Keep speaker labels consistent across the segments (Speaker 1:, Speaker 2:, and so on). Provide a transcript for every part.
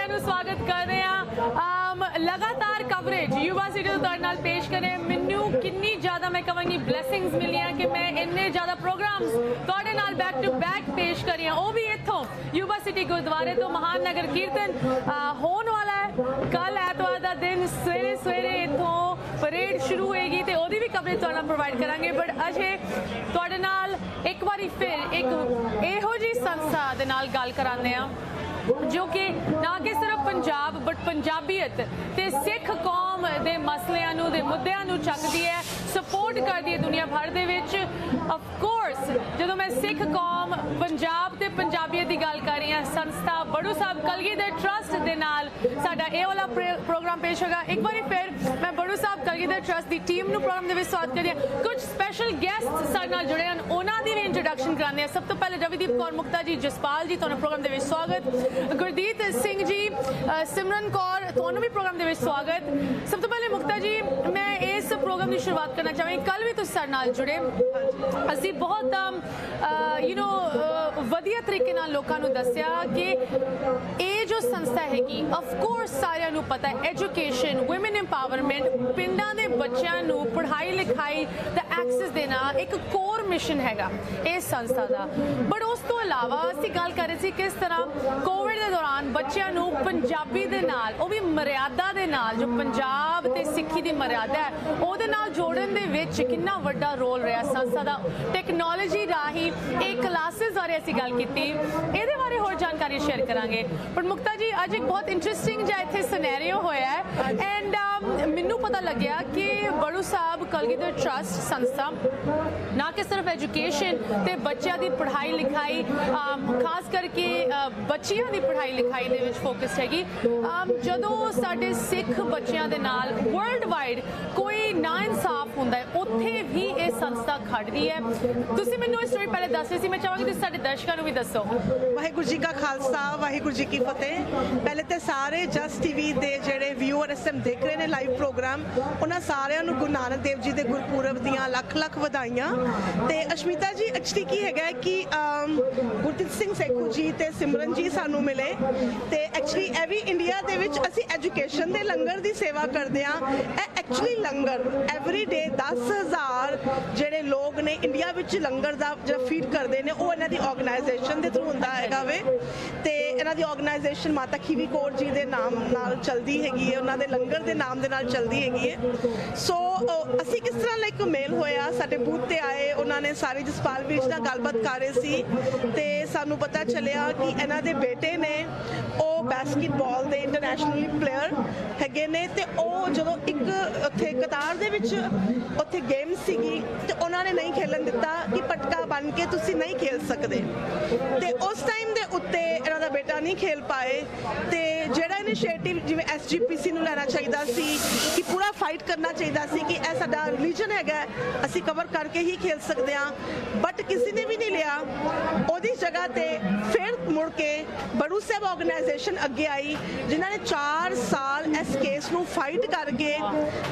Speaker 1: ਸਾਰਿਆਂ ਨੂੰ ਸਵਾਗਤ ਕਰਦੇ ਹਾਂ। ਲਗਾਤਾਰ ਕਵਰੇਜ ਯੂਵਾ ਸਿਟੀ ਤੋਂ ਤੁਹਾਡੇ ਨਾਲ ਪੇਸ਼ ਕਰੇ। ਮੈਨੂੰ ਕਿੰਨੀ ਜ਼ਿਆਦਾ ਮੈਂ ਕਹਾਂਗੀ ਬਲੇਸਿੰਗਸ ਮਿਲੀਆਂ ਕਿ ਮੈਂ ਇੰਨੇ ਜ਼ਿਆਦਾ ਪ੍ਰੋਗਰਾਮਸ ਤੁਹਾਡੇ ਨਾਲ ਬੈਕ ਟੂ ਬੈਕ ਪੇਸ਼ ਕਰੀਆਂ, ਉਹ ਵੀ ਇੱਥੋਂ ਯੂਵਾ ਸਿਟੀ ਗੁਰਦੁਆਰੇ ਤੋਂ। ਮਹਾਨ ਨਗਰ ਕੀਰਤਨ ਹੋਣ ਵਾਲਾ ਹੈ ਕੱਲ ਐਤਵਾਰ ਦਾ ਦਿਨ, ਸਵੇਰੇ ਸਵੇਰੇ ਇੱਥੋਂ ਪਰੇਡ ਸ਼ੁਰੂ ਹੋਏਗੀ ਤੇ ਉਹਦੀ ਵੀ ਕਵਰੇਜ ਤੁਹਾਨੂੰ ਪ੍ਰੋਵਾਈਡ ਕਰਾਂਗੇ। ਬਟ ਅਜੇ ਤੁਹਾਡੇ ਨਾਲ ਇੱਕ ਵਾਰੀ ਫਿਰ ਇੱਕ ਇਹੋ ਜਿਹੀ ਸੰਸਥਾ ਦੇ ਨਾਲ ਗੱਲ ਕਰਾਉਂਦੇ ਆ जो कि ना कि सिर्फ पंजाब बट पंजाबीयत ते सिख कौम दे मसलियां नूं दे मुद्दियां नूं चकदी है, सपोर्ट करदी है दुनिया भर दे विच। ऑफ कोर्स जदों मैं सिख कौम पंजाब ते पंजाबीयत दी गल कर रही हां, संस्था बड़ू साहब कलगीधर ट्रस्ट दे नाल साडा इह वाला प्रोग्राम पेश होगा। एक बार फिर मैं बड़ू साहब कलगीधर ट्रस्ट दी टीम नूं प्रोग्राम दे विच स्वागत करदी हां। कुछ स्पैशल गेस्ट साडे नाल जुड़े हन, उन्हां दी भी इंट्रोडक्शन करांदे हां। सब तो पहले रविदीप कौर मुक्ता जी, जसपाल जी, तुहानूं प्रोग्राम दे विच स्वागत। गुरदीत सिंह जी, सिमरन कौर, तुहानूं भी प्रोग्राम दे विच स्वागत। सब तो पहले मुक्ता जी, मैं इस प्रोग्राम की शुरुआत करना चाहांगी। कल भी तुसीं साडे नाल जुड़े, असीं बहुत वधिया तरीके नाल लोकां नूं दस्सिया कि ये जो संस्था हैगी, ऑफ कोर्स सारिਆਂ ਨੂੰ पता है, एजुकेशन, वुमेन एम्पावरमेंट, पिंडां दे बच्चिਆਂ ਨੂੰ पढ़ाई लिखाई दा एक्सेस देना एक कोर मिशन हैगा इस संस्था दा। बट उस तो इलावा असीं गल कर रहे सी किस तरह कोविड दे दौरान बच्चिਆਂ ਨੂੰ ਪੰਜਾਬੀ ਦੇ ਨਾਲ, ਉਹ ਵੀ ਮਰਿਆਦਾ ਦੇ ਨਾਲ, ਜੋ ਪੰਜਾਬ ਤੇ ਸਿੱਖੀ ਦੀ ਮਰਿਆਦਾ ਹੈ ਉਹਦੇ ਨਾਲ ਜੋੜਨ ਦੇ ਵਿੱਚ ਕਿੰਨਾ ਵੱਡਾ ਰੋਲ ਰਿਹਾ ਸੰਸਥਾ ਦਾ। ਟੈਕਨੋਲੋਜੀ ਰਾਹੀਂ ਇਹ ਕਲਾਸਿਸ ਬਾਰੇ ਅਸੀਂ ਗੱਲ ਕੀਤੀ, ਇਹਦੇ ਬਾਰੇ ਹੋਰ ਜਾਣਕਾਰੀ ਸ਼ੇਅਰ ਕਰਾਂਗੇ। ਪਰ ਮੁਕਤਾ ਜੀ, ਅੱਜ ਇੱਕ ਬਹੁਤ ਇੰਟਰਸਟਿੰਗ ਜਿਹਾ ਇੱਥੇ ਸਿਨੈਰੀਓ ਹੋਇਆ ਹੈ ਐਂਡ ਮੈਨੂੰ ਪਤਾ ਲੱਗਿਆ ਕਿ ਬੜੂ ਸਾਹਿਬ ਕਲਗੀਧਰ ਟਰਸਟ ਸੰਸਥਾ ਨਾ ਕਿ ਸਿਰਫ ਐਜੂਕੇਸ਼ਨ ਤੇ ਬੱਚਿਆਂ ਦੀ ਪੜ੍ਹਾਈ ਲਿਖਾਈ, ਖਾਸ ਕਰਕੇ ਬੱਚਿਆਂ ਦੀ ਪੜ੍ਹਾਈ ਲਿਖਾਈ ਦੇ ਵਿੱਚ ਫੋਕਸ ਹੈਗੀ। ਜਦੋਂ ਸਾਡੇ ਸਿੱਖ ਬੱਚਿਆਂ ਦੇ ਨਾਲ ਵਰਲਡ ਵਾਈਡ ਕੋਈ ਨਾ ਇਨਸਾਫ ਹੁੰਦਾ ਹੈ, ਉੱਥੇ ਵੀ ਇਹ ਸੰਸਥਾ ਖੜਦੀ ਹੈ। ਤੁਸੀਂ ਮੈਨੂੰ ਇਹ ਸਟੋਰੀ ਪਹਿਲੇ ਦੱਸ ਰਹੇ ਸੀ, ਮੈਂ ਚਾਹਾਂਗੀ ਤੁਸੀਂ ਸਾਡੇ ਦਰਸ਼ਕਾਂ ਨੂੰ ਵੀ ਦੱਸੋ।
Speaker 2: ਵਾਹਿਗੁਰੂ ਜੀ ਕਾ ਖਾਲਸਾ, ਵਾਹਿਗੁਰੂ ਜੀ ਕੀ ਫਤਿਹ। ਪਹਿਲੇ ਤੇ ਸਾਰੇ ਜਸ ਟੀਵੀ ਦੇ ਜਿਹੜੇ ਵਿਊਅਰ ਇਸ ਟਾਈਮ ਦੇਖ ਰਹੇ ਨੇ ਲਾਈਵ ਪ੍ਰੋਗਰਾਮ, ਉਹਨਾਂ ਸਾਰਿਆਂ ਨੂੰ ਗੁਰੂ ਨਾਨਕ ਦੇਵ ਜੀ ਦੇ ਗੁਰਪੁਰਬ ਦੀਆਂ ਲੱਖ ਲੱਖ ਵਧਾਈਆਂ। ਤੇ ਅਸ਼ਮਿਤਾ ਜੀ, ਐਕਚੁਅਲੀ ਕੀ ਹੈਗਾ ਕਿ ਗੁਰਦੀਪ ਸਿੰਘ ਸੇਖੂ ਜੀ ਤੇ ਸਿਮਰਨ ਜੀ ਸਾਨੂੰ ਮਿਲੇ ਤੇ ਐਕਚੁਅਲੀ ਇਹ ਵੀ ਇੰਡੀਆ ਦੇ ਵਿੱਚ ਅਸੀਂ ਐਜੂਕੇਸ਼ਨ ਦੇ ਲੰਗਰ ਦੀ ਸੇਵਾ ਕਰਦੇ ਹਾਂ। ਇਹ ਐਕਚੁਅਲੀ ਲੰਗਰ ਐਵਰੀ ਡੇ 10,000 ਜਿਹੜੇ ਲੋਕ ਨੇ ਇੰਡੀਆ ਵਿੱਚ ਲੰਗਰ ਦਾ ਜਿਹੜਾ ਫੀਡ ਕਰਦੇ ਨੇ, ਉਹ ਇਹਨਾਂ ਦੀ ਆਰਗੇਨਾਈਜੇਸ਼ਨ ਦੇ ਥਰੂ ਹੁੰਦਾ ਹੈਗਾ ਵੇ। ਤੇ ਇਹਨਾਂ ਦੀ ਆਰਗੇਨਾਈਜੇਸ਼ਨ ਮਾਤਾ ਖੀਵੀ ਕੌਰ ਜੀ ਦੇ ਨਾਮ ਨਾਲ ਚੱਲਦੀ ਹੈਗੀ ਹੈ, ਉਹਨਾਂ ਦੇ ਲੰਗਰ ਦੇ ਨਾਮ ਦੇ ਨਾਲ ਚੱਲਦੀ ਹੈਗੀ ਹੈ। ਸੋ ਅਸੀਂ ਕਿਸ ਤਰ੍ਹਾਂ ਲਾਈਕ ਮੇਲ ਹੋਇਆ, ਸਾਡੇ ਬੂਥ ਤੇ ਆਏ, ਉਹਨਾਂ ਨੇ ਸਾਰੀ ਜਸਪਾਲ ਵੀਰ ਨਾਲ ਗੱਲਬਾਤ ਕਰ ਰਹੇ ਸੀ ਤੇ ਸਾਨੂੰ ਪਤਾ ਚੱਲਿਆ ਕਿ ਇਹਨਾਂ ਦੇ ਬੇਟੇ ਨੇ ਉਹ ਬਾਸਕਟਬਾਲ ਦੇ ਇੰਟਰਨੈਸ਼ਨਲ ਪਲੇਅਰ ਹੈਗੇ ਨੇ। ਤੇ ਉਹ ਜਦੋਂ ਇੱਕ ਉੱਥੇ ਕਤਾਰ ਦੇ ਵਿੱਚ ਉੱਥੇ ਗੇਮ ਸੀਗੀ ਤੇ ਉਹਨਾਂ ਨੇ ਨਹੀਂ ਖੇਲਣ ਦਿੱਤਾ ਕਿ ਪਟਕਾ ਬਣ ਕੇ ਤੁਸੀਂ ਨਹੀਂ ਖੇਲ ਸਕਦੇ। ਤੇ ਉਸ ਟਾਈਮ ਦੇ ਉੱਤੇ ਇਹਨਾਂ ਦਾ ਬੇਟਾ ਨਹੀਂ ਖੇਲ ਪਾਏ ਤੇ ਜਿਹੜਾ ਇਨੀਸ਼ੀਏਟਿਵ ਜਿਵੇਂ SGPC ਨੂੰ ਲੈਣਾ ਚਾਹੀਦਾ ਸੀ ਕਿ ਪੂਰਾ ਫਾਈਟ ਕਰਨਾ ਚਾਹੀਦਾ ਸੀ ਕਿ ਇਹ ਸਾਡਾ ਰਿਲੀਜਨ ਹੈਗਾ, ਅਸੀਂ ਕਵਰ ਕਰਕੇ ਹੀ ਖੇਲ ਸਕਦੇ ਹਾਂ, ਬਟ ਕਿਸੇ ਨੇ ਵੀ ਨਹੀਂ ਲਿਆ। ਉਹਦੀ ਜਗ੍ਹਾ ਤੇ ਫਿਰ ਮੁੜ ਕੇ ਬੜੂ ਸਾਹਿਬ ਆਰਗੇਨਾਈਜੇਸ਼ਨ ਅੱਗੇ ਆਈ, ਜਿਨ੍ਹਾਂ ਨੇ 4 ਸਾਲ ਇਸ ਕੇਸ ਨੂੰ ਫਾਈਟ ਕਰਕੇ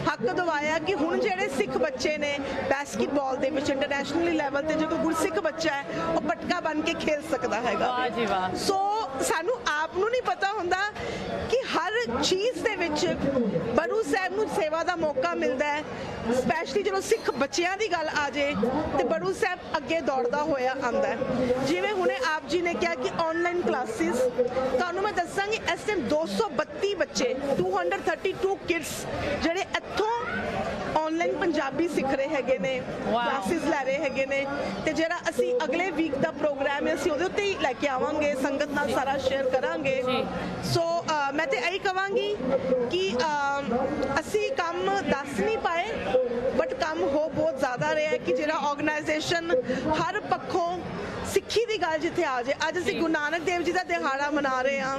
Speaker 2: ਹੱਕ ਦਿਵਾਇਆ ਕਿ ਹੁਣ ਜਿਹੜੇ ਸਿੱਖ ਬੱਚੇ ਨੇ ਬਾਸਕਟਬਾਲ ਦੇ ਵਿੱਚ ਇੰਟਰਨੈਸ਼ਨਲ ਲੈਵਲ ਤੇ ਜੋ ਕੋਈ ਗੁਰਸਿੱਖ ਬੱਚਾ ਹੈ ਉਹ ਪਟਕਾ ਬਣ ਕੇ ਖੇਲ ਸਕਦਾ ਹੈਗਾ।
Speaker 1: ਵਾਹ ਜੀ ਵਾਹ।
Speaker 2: ਸੋ ਸਾਨੂੰ ਆਪ ਨੂੰ ਨਹੀਂ ਪਤਾ ਹੁੰਦਾ ਕਿ ਹਰ ਚੀਜ਼ ਦੇ ਵਿੱਚ ਬੜੂ ਸਾਹਿਬ ਨੂੰ ਸੇਵਾ ਦਾ ਮੌਕਾ ਮਿਲਦਾ ਹੈ, ਸਪੈਸ਼ਲੀ ਜਦੋਂ ਸਿੱਖ ਬੱਚਿਆਂ ਦੀ ਗੱਲ ਆ ਜੇ ਤੇ ਬੜੂ ਸਾਹਿਬ ਅੱਗੇ ਦੌੜਦਾ ਹੋਇਆ ਆਉਂਦਾ ਹੈ। ਜਿਵੇਂ ਹੁਣੇ ਆਪ ਜੀ ਨੇ ਕਿਹਾ ਕਿ ਆਨਲਾਈਨ ਕਲਾਸਿਸ, ਤੁਹਾਨੂੰ ਮੈਂ ਦੱਸਾਂਗੀ ਇਸ ਟਾਈਮ 232 ਬੱਚੇ 232 ਕਿਡਸ ਜਿਹੜੇ ਇੱਥੋਂ ਆਨਲਾਈਨ ਪੰਜਾਬੀ ਸਿੱਖ ਰਹੇ ਹੈਗੇ ਨੇ, ਕਲਾਸਿਸ ਲੈ ਰਹੇ ਹੈਗੇ ਨੇ। ਤੇ ਜਿਹੜਾ ਅਸੀਂ ਅਗਲੇ ਵੀਕ ਦਾ ਪ੍ਰੋਗਰਾਮ ਹੈ ਅਸੀਂ ਉਹਦੇ ਉੱਤੇ ਹੀ ਲੈ ਕੇ ਆਵਾਂਗੇ, ਸੰਗਤ ਨਾਲ ਸਾਰਾ ਸ਼ੇਅਰ ਕਰਾਂਗੇ। ਸੋ ਮੈਂ ਤੇ ਇਹੀ ਕਹਾਂਗੀ ਕਿ ਅਸੀਂ ਕੰਮ ਦੱਸ ਨਹੀਂ ਪਾਏ ਬਟ ਕੰਮ ਹੋ ਬਹੁਤ ਜ਼ਿਆਦਾ ਰਿਹਾ ਹੈ ਕਿ ਜਿਹੜਾ ਆਰਗੇਨਾਈਜੇਸ਼ਨ ਹਰ ਪੱਖੋਂ ਸਿੱਖੀ ਦੀ ਗੱਲ ਜਿੱਥੇ ਆ ਜਾਏ। ਅੱਜ ਅਸੀਂ ਗੁਰੂ ਨਾਨਕ ਦੇਵ ਜੀ ਦਾ ਦਿਹਾੜਾ ਮਨਾ ਰਹੇ ਹਾਂ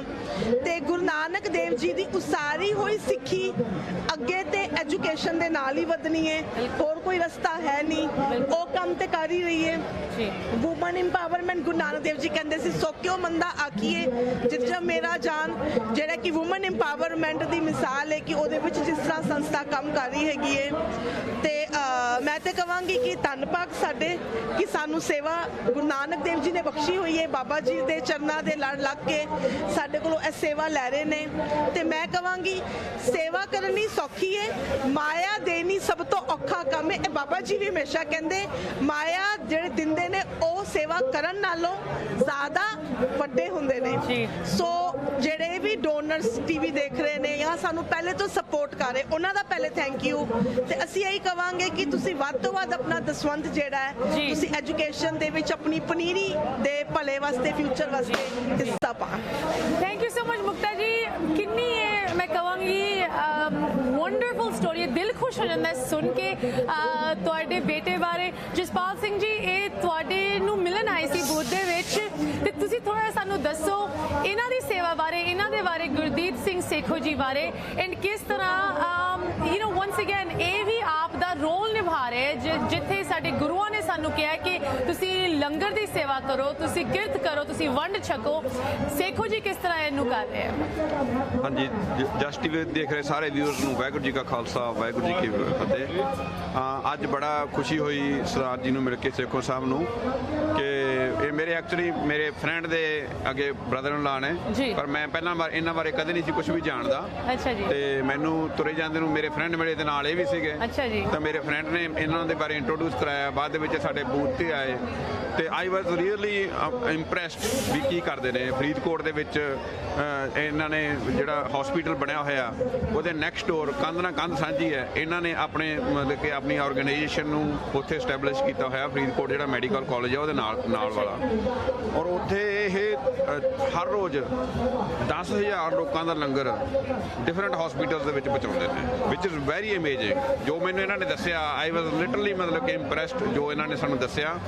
Speaker 2: ਤੇ ਗੁਰੂ ਨਾਨਕ ਦੇਵ ਜੀ ਦੀ ਉਸਾਰੀ ਹੋਈ ਸਿੱਖੀ ਅੱਗੇ ਤੇ ਐਜੂਕੇਸ਼ਨ ਦੇ ਨਾਲ ਹੀ ਵਧਣੀ ਹੈ, ਹੋਰ ਕੋਈ ਰਸਤਾ ਹੈ ਨਹੀਂ। ਉਹ ਕੰਮ ਤੇ ਕਰ ਹੀ ਰਹੀ ਹੈ। ਵੂਮਨ ਇੰਪਾਵਰਮੈਂਟ, ਗੁਰੂ ਨਾਨਕ ਦੇਵ ਜੀ ਕਹਿੰਦੇ ਸੀ ਸੋ ਕਿਉਂ ਮੰਦਾ ਆਖੀਏ ਜਿੱਥੇ ਮੇਰਾ ਜਾਨ, ਜਿਹੜਾ ਕਿ ਵੂਮਨ ਇੰਪਾਵਰਮੈਂਟ ਦੀ ਮਿਸਾਲ ਹੈ ਕਿ ਉਹਦੇ ਵਿੱਚ ਜਿਸ ਤਰ੍ਹਾਂ ਸੰਸਥਾ ਕੰਮ ਕਰ ਰਹੀ ਹੈਗੀ ਹੈ। ਤੇ ਮੈਂ ਮੈਂ ਤੇ ਕਹਾਂਗੀ ਕਿ ਧੰਨ ਭਾਗ ਸਾਡੇ ਕਿ ਸਾਨੂੰ ਸੇਵਾ ਗੁਰੂ ਨਾਨਕ ਦੇਵ ਜੀ ਨੇ ਬਖਸ਼ੀ ਹੋਈ ਹੈ। ਬਾਬਾ ਜੀ ਦੇ ਚਰਨਾਂ ਦੇ ਲੜ ਲੱਗ ਕੇ ਸਾਡੇ ਕੋਲੋਂ ਇਹ ਸੇਵਾ ਲੈ ਰਹੇ ਨੇ ਤੇ ਮੈਂ ਕਹਾਂਗੀ ਸੇਵਾ ਕਰਨੀ ਸੌਖੀ ਹੈ, ਮਾਇਆ ਦੇਣੀ ਸਭ ਤੋਂ ਔਖਾ ਕੰਮ ਹੈ। ਇਹ ਬਾਬਾ ਜੀ ਵੀ ਹਮੇਸ਼ਾ ਕਹਿੰਦੇ ਮਾਇਆ ਜਿਹੜੇ ਦਿੰਦੇ ਨੇ ਉਹ ਸੇਵਾ ਕਰਨ ਨਾਲੋਂ ਜ਼ਿਆਦਾ ਵੱਡੇ ਹੁੰਦੇ ਨੇ। ਸੋ ਜਿਹੜੇ ਵੀ ਡੋਨਰਸ ਟੀਵੀ ਦੇਖ ਰਹੇ ਨੇ ਜਾਂ ਸਾਨੂੰ ਪਹਿਲੇ ਤੋਂ ਸਪੋਰਟ ਕਰ ਰਹੇ ਉਹਨਾਂ ਦਾ ਪਹਿਲੇ ਥੈਂਕ ਯੂ। ਤੇ ਅਸੀਂ ਇਹੀ ਕਵਾਂਗੇ ਕਿ ਤੁਸੀਂ ਵੱਧ ਤੋਂ ਵੱਧ ਆਪਣਾ ਦਸਵੰਧ ਜਿਹੜਾ ਹੈ ਤੁਸੀਂ ਐਜੂਕੇਸ਼ਨ ਦੇ ਵਿੱਚ ਆਪਣੀ ਪਨੀਰੀ ਦੇ ਭਲੇ ਵਾਸਤੇ ਫਿਊਚਰ ਵਾਸਤੇ ਹਿੱਸਾ ਪਾਓ।
Speaker 1: ਥੈਂਕ ਯੂ ਸੋ ਮਚ ਮੁਕਤਾ ਜੀ। ਕਿੰਨੀ ਇਹ ਮੈਂ ਕਹਾਂਗੀ ਵੰਡਰਫੁਲ ਸਟੋਰੀ ਹੈ, ਦਿਲ ਖੁਸ਼ ਹੋ ਜਾਂਦਾ ਹੈ ਸੁਣ ਕੇ ਤੁਹਾਡੇ ਬੇਟੇ ਬਾਰੇ। ਜਸਪਾਲ ਸਿੰਘ ਜੀ ਇਹ ਤੁਹਾਡੇ ਨੂੰ ਮਿਲਣ ਆਏ ਸੀ ਬੂਥ ਦੇ ਵਿੱਚ ਤੇ ਤੁਸੀਂ ਥੋੜਾ ਸਾਨੂੰ ਦੱਸੋ ਇਹਨਾਂ ਦੀ ਸੇਵਾ ਬਾਰੇ, ਇਹਨਾਂ ਦੇ ਬਾਰੇ, ਗੁਰਦੀਪ ਸਿੰਘ ਸੇਖੋ ਜੀ ਬਾਰੇ ਐਂਡ ਕਿਸ ਤਰ੍ਹਾਂ ਵਨਸ ਅਗੇਨ ਇਹ ਵੀ ਆਪ ਦਾ ਰੋਲ ਨਿਭਾ ਰਹੇ ਜਿੱਥੇ ਸਾਡੇ ਗੁਰੂਆਂ ਨੇ ਸਾਨੂੰ ਕਿਹਾ ਕਿ ਤੁਸੀਂ ਲੰਗਰ ਦੀ ਸੇਵਾ ਕਰੋ, ਤੁਸੀਂ ਕਿਰਤ ਕਰੋ, ਤੁਸੀਂ ਵੰਡ ਛਕੋ। ਸੇਖੋ ਜੀ ਕਿਸ ਤਰ੍ਹਾਂ ਇਹਨੂੰ ਕਰ ਰਹੇ ਹੈ?
Speaker 3: ਹਾਂਜੀ, ਜਸਟ ਟੀਵੀ ਦੇਖ ਰਹੇ ਸਾਰੇ ਵਿਊਅਰਸ ਨੂੰ ਵਾਹਿਗੁਰੂ ਜੀ ਕਾ ਖਾਲਸਾ ਵਾਹਿਗੁਰੂ ਜੀ ਕੀ ਫਤਿਹ। ਅੱਜ ਬੜਾ ਖੁਸ਼ੀ ਹੋਈ ਸਰਦਾਰ ਜੀ ਨੂੰ ਮਿਲ ਕੇ, ਸੇਖੋ ਸਾਹਿਬ ਨੂੰ, ਕਿ ਇਹ ਮੇਰੇ ਐਕਚੁਅਲੀ ਮੇਰੇ ਫਰੈਂਡ ਦੇ ਅੱਗੇ ਬ੍ਰਦਰ ਇਨ ਲਾ ਨੇ, ਪਰ ਮੈਂ ਪਹਿਲਾਂ ਇਹਨਾਂ ਬਾਰੇ ਕਦੇ ਨਹੀਂ ਸੀ ਕੁਝ ਵੀ ਜਾਣਦਾ।
Speaker 1: ਅੱਛਾ ਜੀ।
Speaker 3: ਤੇ ਮੈਨੂੰ ਤੁਰੇ ਜਾਂਦੇ ਨੂੰ ਮੇਰੇ ਫਰੈਂਡ ਮੇਰੇ ਦੇ ਨਾਲ ਇਹ ਵੀ ਸੀਗੇ।
Speaker 1: ਅੱਛਾ ਜੀ।
Speaker 3: ਤਾਂ ਮੇਰੇ ਫਰੈਂਡ ਨੇ ਇਹਨਾਂ ਦੇ ਬਾਰੇ ਇੰਟਰੋਡਿਊਸ ਕਰਾਇਆ, ਬਾਅਦ ਦੇ ਵਿੱਚ ਸਾਡੇ ਬੂਥ ਤੇ ਆਏ ਤੇ ਆਈ ਵਾਸ ਰੀਅਲੀ ਇੰਪ੍ਰੈਸਡ ਵੀ ਕੀ ਕਰਦੇ ਨੇ। ਫਰੀਦਕੋਟ ਦੇ ਵਿੱਚ ਇਹਨਾਂ ਨੇ ਜਿਹੜਾ ਹਸਪੀਟਲ ਬਣਿਆ ਹੋਇਆ ਉਹਦੇ ਨੈਕਸਟ ਡੋਰ ਕੰਧ ਨਾਲ ਕੰਧ ਸਾਂਝੀ ਹੈ, ਇਹਨਾਂ ਨੇ ਆਪਣੇ ਮਤਲਬ ਕਿ ਆਪਣੀ ਆਰਗੇਨਾਈਜੇਸ਼ਨ ਨੂੰ ਉੱਥੇ ਐਸਟੈਬਲਿਸ਼ ਕੀਤਾ ਹੋਇਆ। ਫਰੀਦਕੋਟ ਜਿਹੜਾ ਮੈਡੀਕਲ ਕਾਲਜ ਹੈ ਉਹਦੇ ਨਾਲ ਵਾਲਾ, ਔਰ ਉੱਥੇ ਇਹ ਹਰ ਰੋਜ਼ 10,000 ਲੋਕਾਂ ਦਾ ਲੰਗਰ ਡਿਫਰੈਂਟ ਹਸਪੀਟਲਸ ਦੇ ਵਿੱਚ ਪਹੁੰਚਾਉਂਦੇ ਨੇ, ਵਿਚ ਇਜ਼ ਵੈਰੀ ਅਮੇਜ਼ਿੰਗ। ਜੋ ਮੈਨੂੰ ਇਹਨਾਂ ਨੇ ਦੱਸਿਆ ਆਈ ਵਾਸ ਲਿਟਰਲੀ ਮਤਲਬ ਕਿ ਇੰਪ੍ਰੈਸਡ ਜੋ ਇਹਨਾਂ ਨੇ ਸਾਨੂੰ ਦੱਸਿਆ,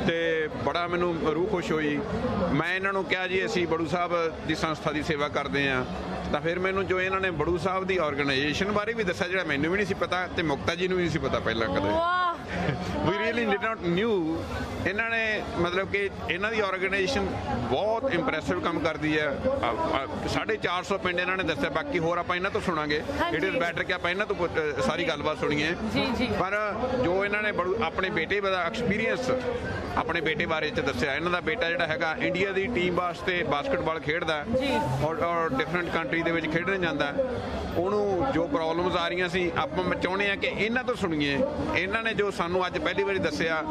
Speaker 3: ਤੇ ਬੜਾ ਮੈਨੂੰ ਰੂਹ ਖੁਸ਼ ਹੋਈ। ਮੈਂ ਇਹਨਾਂ ਨੂੰ ਕਿਹਾ ਜੀ ਅਸੀਂ ਬੜੂ ਸਾਹਿਬ ਦੀ ਸੰਸਥਾ ਦੀ ਸੇਵਾ ਕਰਦੇ ਹਾਂ, ਤਾਂ ਫਿਰ ਮੈਨੂੰ ਜੋ ਇਹਨਾਂ ਨੇ ਬੜੂ ਸਾਹਿਬ ਦੀ ਆਰਗੇਨਾਈਜੇਸ਼ਨ ਬਾਰੇ ਵੀ ਦੱਸਿਆ ਜਿਹੜਾ ਮੈਨੂੰ ਵੀ ਨਹੀਂ ਸੀ ਪਤਾ ਤੇ ਮੁਕਤਾ ਜੀ ਨੂੰ ਵੀ ਨਹੀਂ ਸੀ ਪਤਾ ਪਹਿਲਾਂ ਕਦੇ। We really did not knew. ਇਹਨਾਂ ਨੇ ਮਤਲਬ ਕਿ ਇਹਨਾਂ ਦੀ ਆਰਗੇਨਾਈਜੇਸ਼ਨ ਬਹੁਤ ਇੰਪ੍ਰੈਸਿਵ ਕੰਮ ਕਰਦੀ ਹੈ। 450 ਪਿੰਡ ਇਹਨਾਂ ਨੇ ਦੱਸਿਆ, ਬਾਕੀ ਹੋਰ ਆਪਾਂ ਇਹਨਾਂ ਤੋਂ ਸੁਣਾਂਗੇ। ਇਟ ਇਜ਼ ਬੈਟਰ ਕਿ ਆਪਾਂ ਇਹਨਾਂ ਤੋਂ ਸਾਰੀ ਗੱਲਬਾਤ ਸੁਣੀਏ। ਪਰ ਜੋ ਇਹਨਾਂ ਨੇ ਆਪਣੇ ਬੇਟੇ ਦਾ ਐਕਸਪੀਰੀਅੰਸ ਆਪਣੇ ਬੇਟੇ ਬਾਰੇ ਚ ਦੱਸਿਆ, ਇਹਨਾਂ ਦਾ ਬੇਟਾ ਜਿਹੜਾ ਹੈਗਾ ਇੰਡੀਆ ਦੀ ਟੀਮ ਵਾਸਤੇ ਬਾਸਕਟਬਾਲ ਖੇਡਦਾ ਔਰ ਡਿਫਰੈਂਟ ਕੰਟਰੀ ਦੇ ਵਿੱਚ ਖੇਡਣ ਜਾਂਦਾ। ਉਹਨੂੰ ਜੋ ਪ੍ਰੋਬਲਮਸ ਆ ਰਹੀਆਂ ਸੀ, ਆਪਾਂ ਚਾਹੁੰਦੇ ਹਾਂ ਕਿ ਇਹਨਾਂ ਤੋਂ ਸੁਣੀਏ। ਇਹਨਾਂ ਨੇ ਜੋ ਸਾਨੂੰ ਅੱਜ ਪਹਿਲੀ ਵਾਰੀ ਦੱਸਿਆ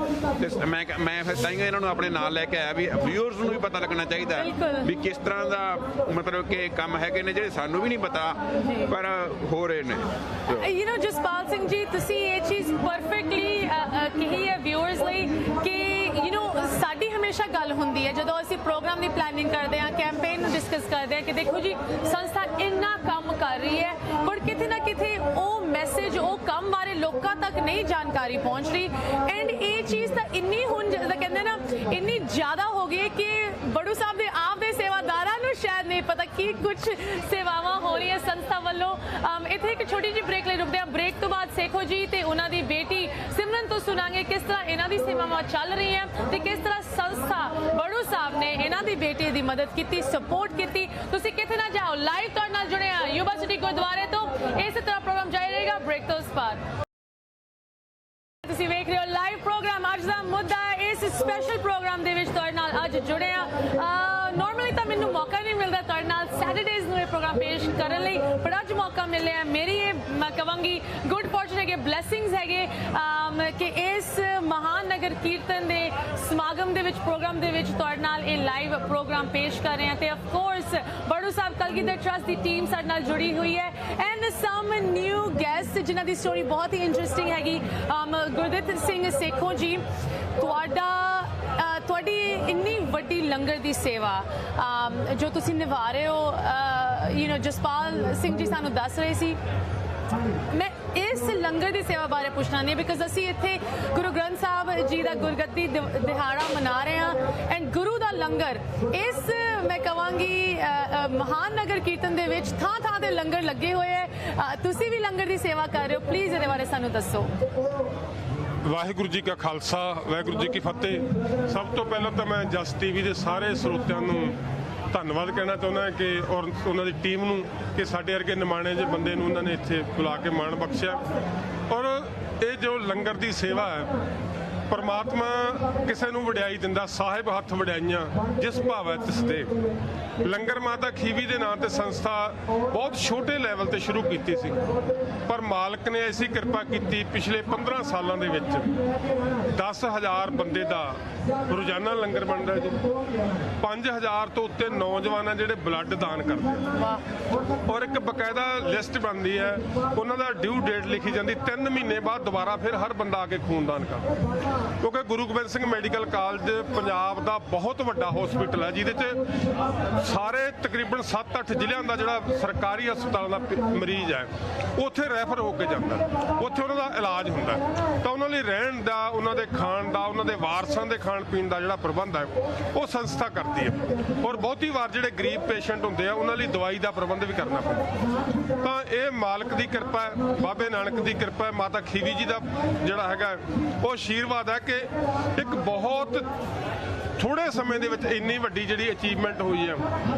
Speaker 3: ਤੇ ਮੈਂ ਫਿਰ ਤਾਂਹੀਓ ਇਹਨਾਂ ਨੂੰ ਆਪਣੇ ਨਾਲ ਲੈ ਕੇ ਆਇਆ ਵੀ ਵਿਊਅਰਸ ਨੂੰ ਵੀ ਪਤਾ ਲੱਗਣਾ ਚਾਹੀਦਾ ਵੀ ਕਿਸ ਤਰ੍ਹਾਂ ਦਾ ਮਤਲਬ ਕਿ ਕੰਮ ਹੈਗੇ ਨੇ ਜਿਹੜੇ ਸਾਨੂੰ ਵੀ ਨਹੀਂ ਪਤਾ ਪਰ ਹੋ ਰਹੇ ਨੇ।
Speaker 1: ਜਸਪਾਲ ਸਿੰਘ ਜੀ ਤੁਸੀਂ ਇਹ ਚੀਜ਼ ਪਰਫੈਕਟਲੀ ਕਹੀ ਹੈ ਵਿਊਅਰਸ ਲਈ ਕਿ ਸਾਡੀ ਹਮੇਸ਼ਾ ਗੱਲ ਹੁੰਦੀ ਹੈ ਜਦੋਂ ਅਸੀਂ ਪ੍ਰੋਗਰਾਮ ਦੀ ਪਲੈਨਿੰਗ ਕਰਦੇ ਹਾਂ, ਕੈਂਪੇਨ ਨੂੰ ਡਿਸਕਸ ਕਰਦੇ ਹਾਂ ਕਿ ਦੇਖੋ ਜੀ ਸੰਸਥਾ ਇੰਨਾ ਕੰਮ ਕਰ ਰਹੀ ਹੈ ਪਰ ਕਿਤੇ ਨਾ ਕਿਤੇ ਉਹ ਮੈਸੇਜ ਉਹ ਕੰਮ ਬਾਰੇ ਲੋਕਾਂ ਤੱਕ ਨਹੀਂ ਜਾਣਕਾਰੀ ਪਹੁੰਚ ਰਹੀ। ਐਂਡ ਇਹ ਚੀਜ਼ ਤਾਂ ਇੰਨੀ ਹੁਣ ਜਿੱਦਾਂ ਕਹਿੰਦੇ ਨਾ ਇੰਨੀ ਜ਼ਿਆਦਾ ਹੋ ਗਈ ਕਿ ਬੜੂ ਸਾਹਿਬ ਦੇ ਆਪ ਦੇ ਸੇਵਾਦਾਰਾਂ ਨੂੰ ਸ਼ਾਇਦ ਨਹੀਂ ਪਤਾ ਕੀ ਕੁਝ ਸੇਵਾਵਾਂ ਹੋ ਰਹੀਆਂ ਸੰਸਥਾ ਵੱਲੋਂ। ਇੱਥੇ ਇੱਕ ਛੋਟੀ ਜਿਹੀ ਬ੍ਰੇਕ ਲਈ ਰੁਕਦੇ ਹਾਂ। ਬ੍ਰੇਕ ਤੋਂ ਬਾਅਦ ਸੇਖੋ ਜੀ ਤੇ ਉਹਨਾਂ ਦੀ ਬੇਟੀ ਸਿਮਰਨ ਤੋਂ ਸੁਣਾਂਗੇ ਕਿਸ ਤਰ੍ਹਾਂ ਇਹਨਾਂ ਦੀ ਸੇਵਾਵਾਂ ਚੱਲ ਰਹੀਆਂ ਤੇ ਕਿਸ ਤਰ੍ਹਾਂ ਸੰਸਥਾ ਬੜੂ ਸਾਹਿਬ ਨੇ ਇਹਨਾਂ ਦੀ ਬੇਟੀ ਦੀ ਮਦਦ ਕੀਤੀ, ਸਪੋਰਟ ਕੀਤੀ। ਤੁਸੀਂ ਕਿੱਥੇ ਨਾ ਜਾਓ, ਲਾਈਵ ਤੁਹਾਡੇ ਨਾਲ ਜੁੜੇ ਹਾਂ ਯੂਬਾ ਸਿਟੀ ਗੁਰਦੁਆਰੇ ਤੋਂ। ਇਸੇ ਤਰ੍ਹਾਂ ਪ੍ਰੋਗਰਾਮ ਜਾਰੀ ਰਹੇਗਾ ਬ੍ਰੇਕ ਤੋਂ ਬਾਅਦ। ਤੁਸੀਂ ਵੇਖ ਰਹੇ ਹੋ ਲਾਈਵ ਪ੍ਰੋਗਰਾਮ। ਅੱਜ ਦਾ ਮੁੱਦਾ ਇਸ ਸਪੈਸ਼ਲ ਪ੍ਰੋਗਰਾਮ ਦੇ ਵਿੱਚ ਤੁਹਾਡੇ ਨਾਲ ਅੱਜ ਜੁੜੇ ਆ। ਨਾਰਮਲੀ ਤਾਂ ਮੈਨੂੰ ਮੌਕਾ ਨਹੀਂ ਮਿਲਦਾ ਤੁਹਾਡੇ ਨਾਲ ਸੈਟਰਡੇਜ਼ ਨੂੰ ਇਹ ਪ੍ਰੋਗਰਾਮ ਪੇਸ਼ ਕਰਨ ਲਈ, ਪਰ ਅੱਜ ਮੌਕਾ ਮਿਲਿਆ। ਮੇਰੀ ਇਹ ਮੈਂ ਕਹਾਂਗੀ ਗੁੱਡ ਫੋਰਚੂਨ ਹੈਗੇ, ਬਲੈਸਿੰਗਸ ਹੈਗੇ ਕਿ ਇਸ ਮਹਾਨ ਨਗਰ ਕੀਰਤਨ ਦੇ ਸਮਾਗਮ ਦੇ ਵਿੱਚ ਪ੍ਰੋਗਰਾਮ ਦੇ ਵਿੱਚ ਤੁਹਾਡੇ ਨਾਲ ਇਹ ਲਾਈਵ ਪ੍ਰੋਗਰਾਮ ਪੇਸ਼ ਕਰ ਰਹੇ ਹਾਂ। ਤੇ of course Baru Sahib Kalgidhar trust the team ਸਾਡੇ ਨਾਲ ਜੁੜੀ ਹੋਈ ਹੈ ਐਂਡ ਸਮ ਨਿਊ ਗੈਸਟ ਜਿਨ੍ਹਾਂ ਦੀ ਸਟੋਰੀ ਬਹੁਤ ਹੀ ਇੰਟਰਸਟਿੰਗ ਹੈਗੀ। ਗੁਰਦੀਪ ਸਿੰਘ ਸੇਖੋ ਜੀ, ਤੁਹਾਡੀ ਇੰਨੀ ਵੱਡੀ ਲੰਗਰ ਦੀ ਸੇਵਾ ਜੋ ਤੁਸੀਂ ਨਿਭਾ ਰਹੇ ਹੋ, ਜਸਪਾਲ ਸਿੰਘ ਜੀ ਸਾਨੂੰ ਦੱਸ ਰਹੇ ਸੀ। ਮੈਂ ਇਸ ਲੰਗਰ ਦੀ ਸੇਵਾ ਬਾਰੇ ਪੁੱਛਣਾ ਨਹੀਂ ਬਿਕਾਜ਼ ਅਸੀਂ ਇੱਥੇ ਗੁਰੂ ਗ੍ਰੰਥ ਸਾਹਿਬ ਜੀ ਦਾ ਗੁਰਗੱਦੀ ਦਿਹਾੜਾ ਮਨਾ ਰਹੇ ਹਾਂ ਐਂਡ ਗੁਰੂ ਦਾ ਲੰਗਰ ਇਸ ਮੈਂ ਕਹਾਂਗੀ ਮਹਾਨ ਨਗਰ ਕੀਰਤਨ ਦੇ ਵਿੱਚ ਥਾਂ ਥਾਂ ਤੇ ਲੰਗਰ ਲੱਗੇ ਹੋਏ ਹੈ। ਤੁਸੀਂ ਵੀ ਲੰਗਰ ਦੀ ਸੇਵਾ ਕਰ ਰਹੇ ਹੋ, ਪਲੀਜ਼ ਇਹਦੇ ਬਾਰੇ ਸਾਨੂੰ ਦੱਸੋ।
Speaker 4: ਵਾਹਿਗੁਰੂ ਜੀ ਕਾ ਖਾਲਸਾ ਵਾਹਿਗੁਰੂ ਜੀ ਕੀ ਫਤਿਹ। ਸਭ ਤੋਂ ਪਹਿਲਾਂ ਤਾਂ ਮੈਂ ਜਸ ਟੀਵੀ ਦੇ ਸਾਰੇ ਸਰੋਤਿਆਂ ਨੂੰ ਧੰਨਵਾਦ ਕਹਿਣਾ ਚਾਹੁੰਦਾ ਕਿ ਔਰ ਉਹਨਾਂ ਦੀ ਟੀਮ ਨੂੰ ਕਿ ਸਾਡੇ ਵਰਗੇ ਨਿਮਾਣੇ ਜਿਹੇ ਬੰਦੇ ਨੂੰ ਉਹਨਾਂ ਨੇ ਇੱਥੇ ਬੁਲਾ ਕੇ ਮਾਣ ਬਖਸ਼ਿਆ। ਔਰ ਇਹ ਜੋ ਲੰਗਰ ਦੀ ਸੇਵਾ ਹੈ, ਪਰਮਾਤਮਾ ਕਿਸੇ ਨੂੰ ਵਡਿਆਈ ਦਿੰਦਾ, ਸਾਹਿਬ ਹੱਥ ਵਡਿਆਈਆਂ ਜਿਸ ਭਾਵੈ ਤਿਸ ਦੇ। ਲੰਗਰ ਮਾਤਾ ਖੀਵੀ ਦੇ ਨਾਂ ਤੇ ਸੰਸਥਾ ਬਹੁਤ ਛੋਟੇ ਲੈਵਲ ਤੇ ਸ਼ੁਰੂ ਕੀਤੀ ਸੀ, ਪਰ ਮਾਲਕ ਨੇ ਐਸੀ ਕਿਰਪਾ ਕੀਤੀ ਪਿਛਲੇ 15 ਸਾਲਾਂ ਦੇ ਵਿੱਚ 10,000 ਬੰਦੇ ਦਾ ਰੋਜ਼ਾਨਾ ਲੰਗਰ ਬਣਦਾ ਜੀ। 5,000 ਤੋਂ ਉੱਤੇ ਨੌਜਵਾਨ ਆ ਜਿਹੜੇ ਬਲੱਡ ਦਾਨ ਕਰਦੇ ਆ, ਔਰ ਇੱਕ ਬਕਾਇਦਾ ਲਿਸਟ ਬਣਦੀ ਹੈ, ਉਹਨਾਂ ਦਾ ਡਿਊ ਡੇਟ ਲਿਖੀ ਜਾਂਦੀ, 3 ਮਹੀਨੇ ਬਾਅਦ ਦੁਬਾਰਾ ਫਿਰ ਹਰ ਬੰਦਾ ਆ ਕੇ ਖੂਨਦਾਨ ਕਰਦਾ। ਕਿਉਂਕਿ ਗੁਰੂ ਗੋਬਿੰਦ ਸਿੰਘ ਮੈਡੀਕਲ ਕਾਲਜ ਪੰਜਾਬ ਦਾ ਬਹੁਤ ਵੱਡਾ ਹਸਪੀਟਲ ਹੈ, ਜਿਹਦੇ 'ਚ ਸਾਰੇ ਤਕਰੀਬਨ 7-8 ਜ਼ਿਲ੍ਹਿਆਂ ਦਾ ਜਿਹੜਾ ਸਰਕਾਰੀ ਹਸਪਤਾਲਾਂ ਦਾ ਮਰੀਜ਼ ਹੈ ਉੱਥੇ ਰੈਫਰ ਹੋ ਕੇ ਜਾਂਦਾ, ਉੱਥੇ ਉਹਨਾਂ ਦਾ ਇਲਾਜ ਹੁੰਦਾ। ਤਾਂ ਉਹਨਾਂ ਲਈ ਰਹਿਣ ਦਾ, ਉਹਨਾਂ ਦੇ ਖਾਣ ਦਾ, ਉਹਨਾਂ ਦੇ ਵਾਰਸਾਂ ਦੇ ਖਾਣ ਪੀਣ ਦਾ ਜਿਹੜਾ ਪ੍ਰਬੰਧ ਹੈ ਉਹ ਸੰਸਥਾ ਕਰਦੀ ਹੈ। ਔਰ ਬਹੁਤੀ ਵਾਰ ਜਿਹੜੇ ਗਰੀਬ ਪੇਸ਼ੈਂਟ ਹੁੰਦੇ ਆ ਉਹਨਾਂ ਲਈ ਦਵਾਈ ਦਾ ਪ੍ਰਬੰਧ ਵੀ ਕਰਨਾ ਪੈਂਦਾ। ਤਾਂ ਇਹ ਮਾਲਕ ਦੀ ਕਿਰਪਾ ਹੈ, ਬਾਬੇ ਨਾਨਕ ਦੀ ਕਿਰਪਾ ਹੈ, ਮਾਤਾ ਖੀਵੀ ਜੀ ਦਾ ਜਿਹੜਾ ਹੈਗਾ ਉਹ ਆਸ਼ੀਰਵਾਦ ਹੈ ਕਿ ਇੱਕ ਬਹੁਤ ਥੋੜੇ ਸਮੇਂ ਦੇ ਵਿੱਚ ਇੰਨੀ ਵੱਡੀ ਜਿਹੜੀ ਅਚੀਵਮੈਂਟ ਹੋਈ ਹੈ।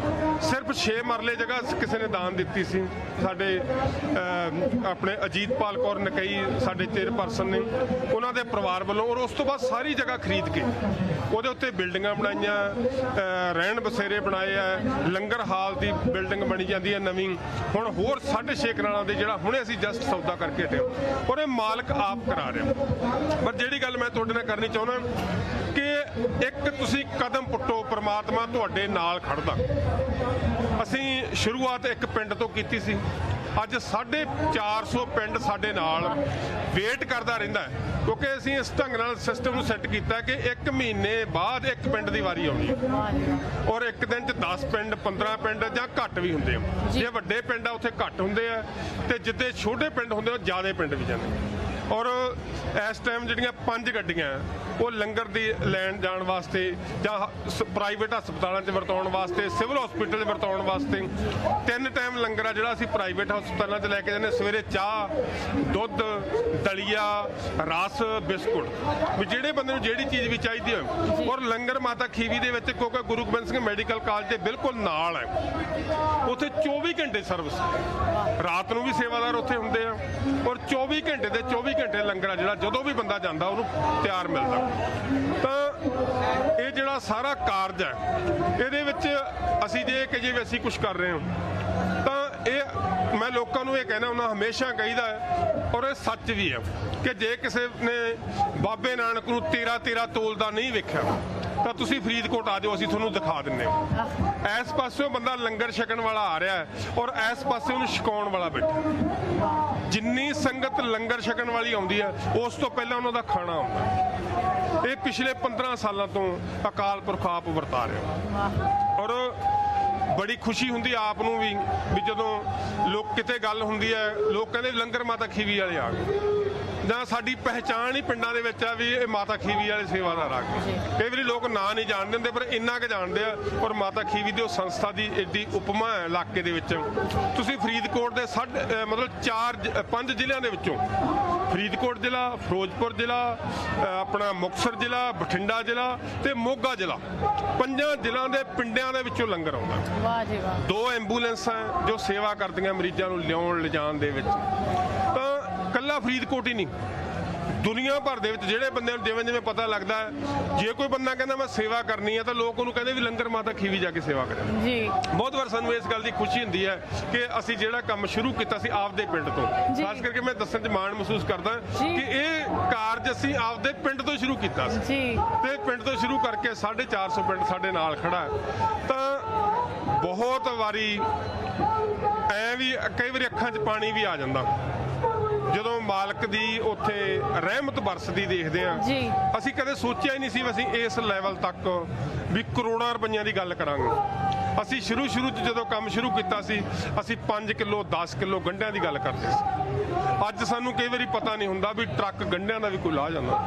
Speaker 4: ਸਿਰਫ 6 ਮਰਲੇ ਜਗ੍ਹਾ ਕਿਸੇ ਨੇ ਦਾਨ ਦਿੱਤੀ ਸੀ, ਸਾਡੇ ਆਪਣੇ ਅਜੀਤਪਾਲ ਕੌਰ ਨਕਈ ਸਾਡੇ ਚੇਅਰਪਰਸਨ ਨੇ, ਉਹਨਾਂ ਦੇ ਪਰਿਵਾਰ ਵੱਲੋਂ। ਔਰ ਉਸ ਤੋਂ ਬਾਅਦ ਸਾਰੀ ਜਗ੍ਹਾ ਖਰੀਦ ਕੇ ਉਹਦੇ ਉੱਤੇ ਬਿਲਡਿੰਗਾਂ ਬਣਾਈਆਂ, ਰਹਿਣ ਬਸੇਰੇ ਬਣਾਏ ਆ, ਲੰਗਰ ਹਾਲ ਦੀ ਬਿਲਡਿੰਗ ਬਣੀ ਜਾਂਦੀ ਹੈ ਨਵੀਂ। ਹੁਣ ਹੋਰ 6.5 ਕਨਾਲਾਂ ਦੇ ਜਿਹੜਾ ਹੁਣੇ ਅਸੀਂ ਜਸਟ ਸੌਦਾ ਕਰਕੇ ਹਟੇ, ਔਰ ਇਹ ਮਾਲਕ ਆਪ ਕਰਾ ਰਿਹਾ। ਪਰ ਜਿਹੜੀ ਗੱਲ ਮੈਂ ਤੁਹਾਡੇ ਨਾਲ ਕਰਨੀ ਚਾਹੁੰਦਾ ਕਿ ਇੱਕ ਤੁਸੀਂ ਕਦਮ ਪੁੱਟੋ, ਪ੍ਰਮਾਤਮਾ ਤੁਹਾਡੇ ਨਾਲ ਖੜਦਾ। ਅਸੀਂ ਸ਼ੁਰੂਆਤ ਇੱਕ ਪਿੰਡ ਤੋਂ ਕੀਤੀ ਸੀ, ਅੱਜ 450 ਪਿੰਡ ਸਾਡੇ ਨਾਲ ਵੇਟ ਕਰਦਾ ਰਹਿੰਦਾ ਹੈ, ਕਿਉਂਕਿ ਅਸੀਂ ਇਸ ਢੰਗ ਨਾਲ ਸਿਸਟਮ ਨੂੰ ਸੈੱਟ ਕੀਤਾ ਕਿ 1 ਮਹੀਨੇ ਬਾਅਦ ਇੱਕ ਪਿੰਡ ਦੀ ਵਾਰੀ ਆਉਣੀ ਹੈ। ਔਰ ਇੱਕ ਦਿਨ 'ਚ 10 ਪਿੰਡ 15 ਪਿੰਡ ਜਾਂ ਘੱਟ ਵੀ ਹੁੰਦੇ ਆ। ਜੇ ਵੱਡੇ ਪਿੰਡ ਆ ਉੱਥੇ ਘੱਟ ਹੁੰਦੇ ਆ, ਤੇ ਜਿੱਦੇ ਛੋਟੇ ਪਿੰਡ ਹੁੰਦੇ ਉਹ ਜ਼ਿਆਦਾ ਪਿੰਡ ਵੀ ਜਾਂਦੇ। ਔਰ ਇਸ ਟਾਈਮ ਜਿਹੜੀਆਂ 5 ਗੱਡੀਆਂ ਉਹ ਲੰਗਰ ਦੀ ਲੈਣ ਜਾਣ ਵਾਸਤੇ ਜਾਂ ਪ੍ਰਾਈਵੇਟ ਹਸਪਤਾਲਾਂ 'ਚ ਵਰਤਾਉਣ ਵਾਸਤੇ, ਸਿਵਲ ਹਸਪੀਟਲ 'ਚ ਵਰਤਾਉਣ ਵਾਸਤੇ 3 ਟਾਈਮ ਲੰਗਰ ਆ ਜਿਹੜਾ ਅਸੀਂ ਪ੍ਰਾਈਵੇਟ ਹਸਪਤਾਲਾਂ 'ਚ ਲੈ ਕੇ ਜਾਂਦੇ। ਸਵੇਰੇ ਚਾਹ, ਦੁੱਧ, ਦਲੀਆ, ਰਸ, ਬਿਸਕੁਟ, ਵੀ ਜਿਹੜੇ ਬੰਦੇ ਨੂੰ ਜਿਹੜੀ ਚੀਜ਼ ਵੀ ਚਾਹੀਦੀ ਹੋਵੇ। ਔਰ ਲੰਗਰ ਮਾਤਾ ਖੀਵੀ ਦੇ ਵਿੱਚ, ਕਿਉਂਕਿ ਗੁਰੂ ਗੋਬਿੰਦ ਸਿੰਘ ਮੈਡੀਕਲ ਕਾਲਜ ਦੇ ਬਿਲਕੁਲ ਨਾਲ ਹੈ, ਉੱਥੇ 24 ਘੰਟੇ ਸਰਵਿਸ, ਰਾਤ ਨੂੰ ਵੀ ਸੇਵਾਦਾਰ ਉੱਥੇ ਹੁੰਦੇ ਆ। ਔਰ 24 ਘੰਟੇ ਦੇ 24 ਘੰਟੇ ਲੰਗਰ ਆ ਜਿਹੜਾ ਜਦੋਂ ਵੀ ਬੰਦਾ ਜਾਂਦਾ ਉਹਨੂੰ ਤਿਆਰ ਮਿਲਦਾ। ਤਾਂ ਇਹ ਜਿਹੜਾ ਸਾਰਾ ਕਾਰਜ ਹੈ, ਇਹਦੇ ਵਿੱਚ ਅਸੀਂ ਜੇ ਵੀ ਅਸੀਂ ਕੁਝ ਕਰ ਰਹੇ ਹਾਂ, ਤਾਂ ਇਹ ਮੈਂ ਲੋਕਾਂ ਨੂੰ ਇਹ ਕਹਿਣਾ ਹੁੰਦਾ, ਹਮੇਸ਼ਾ ਕਹੀਦਾ ਹੈ, ਔਰ ਇਹ ਸੱਚ ਵੀ ਹੈ ਕਿ ਜੇ ਕਿਸੇ ਨੇ ਬਾਬੇ ਨਾਨਕ ਨੂੰ 13 ਤੋਲਦਾ ਨਹੀਂ ਵੇਖਿਆ ਤਾਂ ਤੁਸੀਂ ਫਰੀਦਕੋਟ ਆ ਜਾਓ, ਅਸੀਂ ਤੁਹਾਨੂੰ ਦਿਖਾ ਦਿੰਦੇ ਹਾਂ। ਇਸ ਪਾਸਿਓਂ ਬੰਦਾ ਲੰਗਰ ਛਕਣ ਵਾਲਾ ਆ ਰਿਹਾ ਹੈ, ਔਰ ਇਸ ਪਾਸੇ ਉਹਨੂੰ ਛਕਾਉਣ ਵਾਲਾ ਬੈਠਾ। ਜਿੰਨੀ ਸੰਗਤ ਲੰਗਰ ਛਕਣ ਵਾਲੀ ਆਉਂਦੀ ਹੈ, ਉਸ ਤੋਂ ਪਹਿਲਾਂ ਉਹਨਾਂ ਦਾ ਖਾਣਾ ਆਉਂਦਾ। ਇਹ ਪਿਛਲੇ 15 ਸਾਲਾਂ ਤੋਂ ਅਕਾਲ ਪੁਰਖ ਆਪ ਵਰਤਾ ਰਿਹਾ। ਔਰ ਬੜੀ ਖੁਸ਼ੀ ਹੁੰਦੀ ਆਪ ਨੂੰ ਵੀ ਜਦੋਂ ਲੋਕ ਕਿਤੇ ਗੱਲ ਹੁੰਦੀ ਹੈ, ਲੋਕ ਕਹਿੰਦੇ ਲੰਗਰ ਮਾਤਾ ਖੀਵੀ ਵਾਲੇ ਆ ਗਏ, ਜਾਂ ਸਾਡੀ ਪਹਿਚਾਣ ਹੀ ਪਿੰਡਾਂ ਦੇ ਵਿੱਚ ਆ ਵੀ ਇਹ ਮਾਤਾ ਖੀਵੀ ਵਾਲੇ ਸੇਵਾਦਾਰ ਆ ਗਏ। ਕਈ ਵਾਰੀ ਲੋਕ ਨਾਂ ਨਹੀਂ ਜਾਣਦੇ ਹੁੰਦੇ, ਪਰ ਇੰਨਾ ਕੁ ਜਾਣਦੇ ਆ। ਔਰ ਮਾਤਾ ਖੀਵੀ ਦੀ ਉਹ ਸੰਸਥਾ ਦੀ ਏਡੀ ਉਪਮਾ ਹੈ ਇਲਾਕੇ ਦੇ ਵਿੱਚ। ਤੁਸੀਂ ਫਰੀਦਕੋਟ ਦੇ ਮਤਲਬ 5 ਜ਼ਿਲ੍ਹਿਆਂ ਦੇ ਵਿੱਚੋਂ, ਫਰੀਦਕੋਟ ਜ਼ਿਲ੍ਹਾ, ਫਿਰੋਜ਼ਪੁਰ ਜ਼ਿਲ੍ਹਾ, ਆਪਣਾ ਮੁਕਤਸਰ ਜ਼ਿਲ੍ਹਾ, ਬਠਿੰਡਾ ਜ਼ਿਲ੍ਹਾ ਤੇ ਮੋਗਾ ਜ਼ਿਲ੍ਹਾ, 5 ਜ਼ਿਲ੍ਹਿਆਂ ਦੇ ਪਿੰਡਾਂ ਦੇ ਵਿੱਚੋਂ ਲੰਗਰ ਆਉਂਦਾ।
Speaker 1: ਵਾਹ ਜੀ ਵਾਹ।
Speaker 4: 2 ਐਂਬੂਲੈਂਸਾਂ ਜੋ ਸੇਵਾ ਕਰਦੀਆਂ ਮਰੀਜ਼ਾਂ ਨੂੰ ਲਿਆਉਣ ਲਿਜਾਣ ਦੇ ਵਿੱਚ। ਤਾਂ ਕੱਲਾ ਫਰੀਦਕੋਟ ਹੀ ਨਹੀਂ, ਦੁਨੀਆ ਭਰ ਦੇ ਵਿੱਚ ਜਿਹੜੇ ਬੰਦੇ ਨੂੰ ਜਿਵੇਂ ਪਤਾ ਲੱਗਦਾ ਹੈ, ਜੇ ਕੋਈ ਬੰਦਾ ਕਹਿੰਦਾ ਮੈਂ ਸੇਵਾ ਕਰਨੀ ਹੈ ਤਾਂ ਲੋਕ ਉਹਨੂੰ ਕਹਿੰਦੇ ਵੀ ਲੰਗਰ ਮਾਤਾ ਖੀਵੀ ਜਾ ਕੇ ਸੇਵਾ ਕਰੇ ਜੀ। ਬਹੁਤ ਵਾਰ ਸਾਨੂੰ ਇਸ ਗੱਲ ਦੀ ਖੁਸ਼ੀ ਹੁੰਦੀ ਹੈ ਕਿ ਅਸੀਂ ਜਿਹੜਾ ਕੰਮ ਸ਼ੁਰੂ ਕੀਤਾ ਸੀ ਆਪਦੇ ਪਿੰਡ ਤੋਂ, ਖਾਸ ਕਰਕੇ ਮੈਂ ਦੱਸਣ 'ਚ ਮਾਣ ਮਹਿਸੂਸ ਕਰਦਾ ਕਿ ਇਹ ਕਾਰਜ ਅਸੀਂ ਆਪਦੇ ਪਿੰਡ ਤੋਂ ਸ਼ੁਰੂ ਕੀਤਾ ਸੀ, ਤੇ ਪਿੰਡ ਤੋਂ ਸ਼ੁਰੂ ਕਰਕੇ 450 ਪਿੰਡ ਸਾਡੇ ਨਾਲ ਖੜਾ ਹੈ। ਤਾਂ ਬਹੁਤ ਵਾਰੀ ਵੀ ਕਈ ਵਾਰੀ ਅੱਖਾਂ 'ਚ ਪਾਣੀ ਵੀ ਆ ਜਾਂਦਾ ਜਦੋਂ ਮਾਲਕ ਦੀ ਉੱਥੇ ਰਹਿਮਤ ਬਰਸਦੀ ਦੇਖਦੇ ਆ। ਅਸੀਂ ਕਦੇ ਸੋਚਿਆ ਹੀ ਨਹੀਂ ਸੀ ਅਸੀਂ ਇਸ ਲੈਵਲ ਤੱਕ ਵੀ ਕਰੋੜਾਂ ਰੁਪਈਆਂ ਦੀ ਗੱਲ ਕਰਾਂਗੇ। ਅਸੀਂ ਸ਼ੁਰੂ 'ਚ ਜਦੋਂ ਕੰਮ ਸ਼ੁਰੂ ਕੀਤਾ ਸੀ, ਅਸੀਂ 5 ਕਿਲੋ 10 ਕਿਲੋ ਗੰਢਿਆਂ ਦੀ ਗੱਲ ਕਰਦੇ ਸੀ। ਅੱਜ ਸਾਨੂੰ ਕਈ ਵਾਰੀ ਪਤਾ ਨਹੀਂ ਹੁੰਦਾ ਵੀ ਟਰੱਕ ਗੰਢਿਆਂ ਦਾ ਵੀ ਕੋਈ ਲਾ ਜਾਂਦਾ।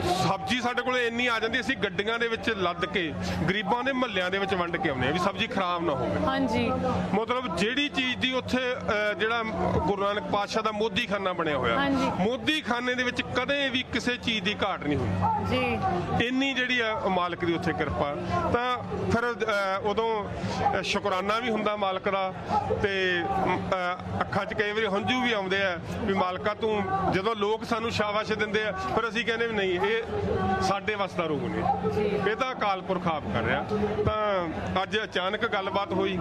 Speaker 4: ਸਬਜ਼ੀ ਸਾਡੇ ਕੋਲ ਇੰਨੀ ਆ ਜਾਂਦੀ, ਅਸੀਂ ਗੱਡੀਆਂ ਦੇ ਵਿੱਚ ਲੱਦ ਕੇ ਗਰੀਬਾਂ ਦੇ ਮਹੱਲਿਆਂ ਦੇ ਵਿੱਚ ਵੰਡ ਕੇ ਆਉਂਦੇ ਆ ਵੀ ਸਬਜ਼ੀ ਖਰਾਬ ਨਾ ਹੋਵੇ। ਹਾਂਜੀ, ਮਤਲਬ ਜਿਹੜੀ ਚੀਜ਼ ਦੀ ਉੱਥੇ ਜਿਹੜਾ ਗੁਰੂ ਨਾਨਕ ਪਾਤਸ਼ਾਹ ਦਾ ਮੋਦੀ ਖਾਨਾ ਬਣਿਆ ਹੋਇਆ, ਮੋਦੀ ਖਾਨੇ ਦੇ ਵਿੱਚ ਕਦੇ ਵੀ ਕਿਸੇ ਚੀਜ਼ ਦੀ ਘਾਟ ਨਹੀਂ ਹੋਈ ਜੀ। ਇੰਨੀ ਜਿਹੜੀ ਆ ਮਾਲਕ ਦੀ ਉੱਥੇ ਕਿਰਪਾ। ਤਾਂ ਫਿਰ ਉਦੋਂ ਸ਼ੁਕਰਾਨਾ ਵੀ ਹੁੰਦਾ ਮਾਲਕ ਦਾ, ਤੇ ਅੱਖਾਂ 'ਚ ਕਈ ਵਾਰੀ ਹੰਝੂ ਵੀ ਆਉਂਦੇ ਆ ਵੀ ਮਾਲਕਾ ਤੂੰ, ਜਦੋਂ ਲੋਕ ਸਾਨੂੰ ਸ਼ਾਬਾਸ਼ ਦਿੰਦੇ ਆ ਫਿਰ ਅਸੀਂ ਕਹਿੰਦੇ ਵੀ ਨਹੀਂ, ਇਹ ਸਾਡੇ ਵੱਸ ਦਾ ਰੋਗ ਨਹੀਂ, ਇਹ ਤਾਂ ਅਕਾਲ ਪੁਰਖ ਆਪ ਕਰ ਰਿਹਾ। ਤਾਂ ਅੱਜ ਅਚਾਨਕ ਗੱਲਬਾਤ ਹੋਈ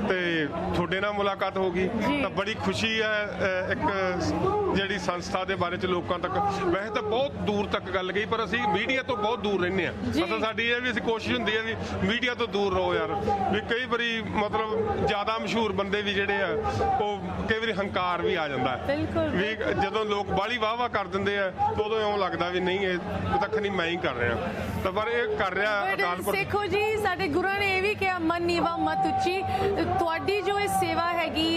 Speaker 4: ਤੇ ਤੁਹਾਡੇ ਨਾਲ ਮੁਲਾਕਾਤ ਹੋ ਗਈ, ਤਾਂ ਬੜੀ ਖੁਸ਼ੀ ਹੈ। ਇੱਕ ਜਿਹੜੀ ਸੰਸਥਾ ਦੇ ਬਾਰੇ ਚ ਲੋਕਾਂ ਤੱਕ, ਵੈਸੇ ਤਾਂ ਬਹੁਤ ਦੂਰ ਤੱਕ ਗੱਲ ਗਈ, ਪਰ ਅਸੀਂ ਮੀਡੀਆ ਤੋਂ ਬਹੁਤ ਦੂਰ ਰਹਿੰਦੇ ਆ। ਮਤਲਬ ਸਾਡੀ ਇਹ ਵੀ ਅਸੀਂ ਕੋਸ਼ਿਸ਼ ਹੁੰਦੀ ਹੈ ਵੀ ਮੀਡੀਆ ਤੋਂ ਦੂਰ ਰਹੋ ਯਾਰ, ਵੀ ਕਈ ਵਾਰੀ ਮਤਲਬ ਜ਼ਿਆਦਾ ਮਸ਼ਹੂਰ ਬੰਦੇ ਵੀ ਜਿਹੜੇ ਆ ਉਹ ਕਈ ਵਾਰੀ ਹੰਕਾਰ ਵੀ ਆ ਜਾਂਦਾ ਵੀ, ਜਦੋਂ ਲੋਕ ਬਾਹਲੀ ਵਾਹ ਕਰ ਦਿੰਦੇ ਆ ਉਦੋਂ ਇਉਂ ਲੱਗਦਾ ਵੀ ਨਹੀਂ, ਇਹ ਤੱਕ ਨਹੀਂ ਮੈਂ ਹੀ ਕਰ ਰਿਹਾ, ਤਾਂ ਪਰ ਇਹ ਕਰ ਰਿਹਾ ਅਕਾਲ ਪੁਰਖ।
Speaker 1: ਦੇਖੋ ਜੀ, ਸਾਡੇ ਗੁਰਾਂ ਨੇ ਇਹ ਵੀ ਕਿਹਾ, ਮਨ ਨੀਵਾ ਮਤ ਉੱਚੀ। ਤੁਹਾਡੀ ਜੋ ਇਹ ਸੇਵਾ ਹੈਗੀ,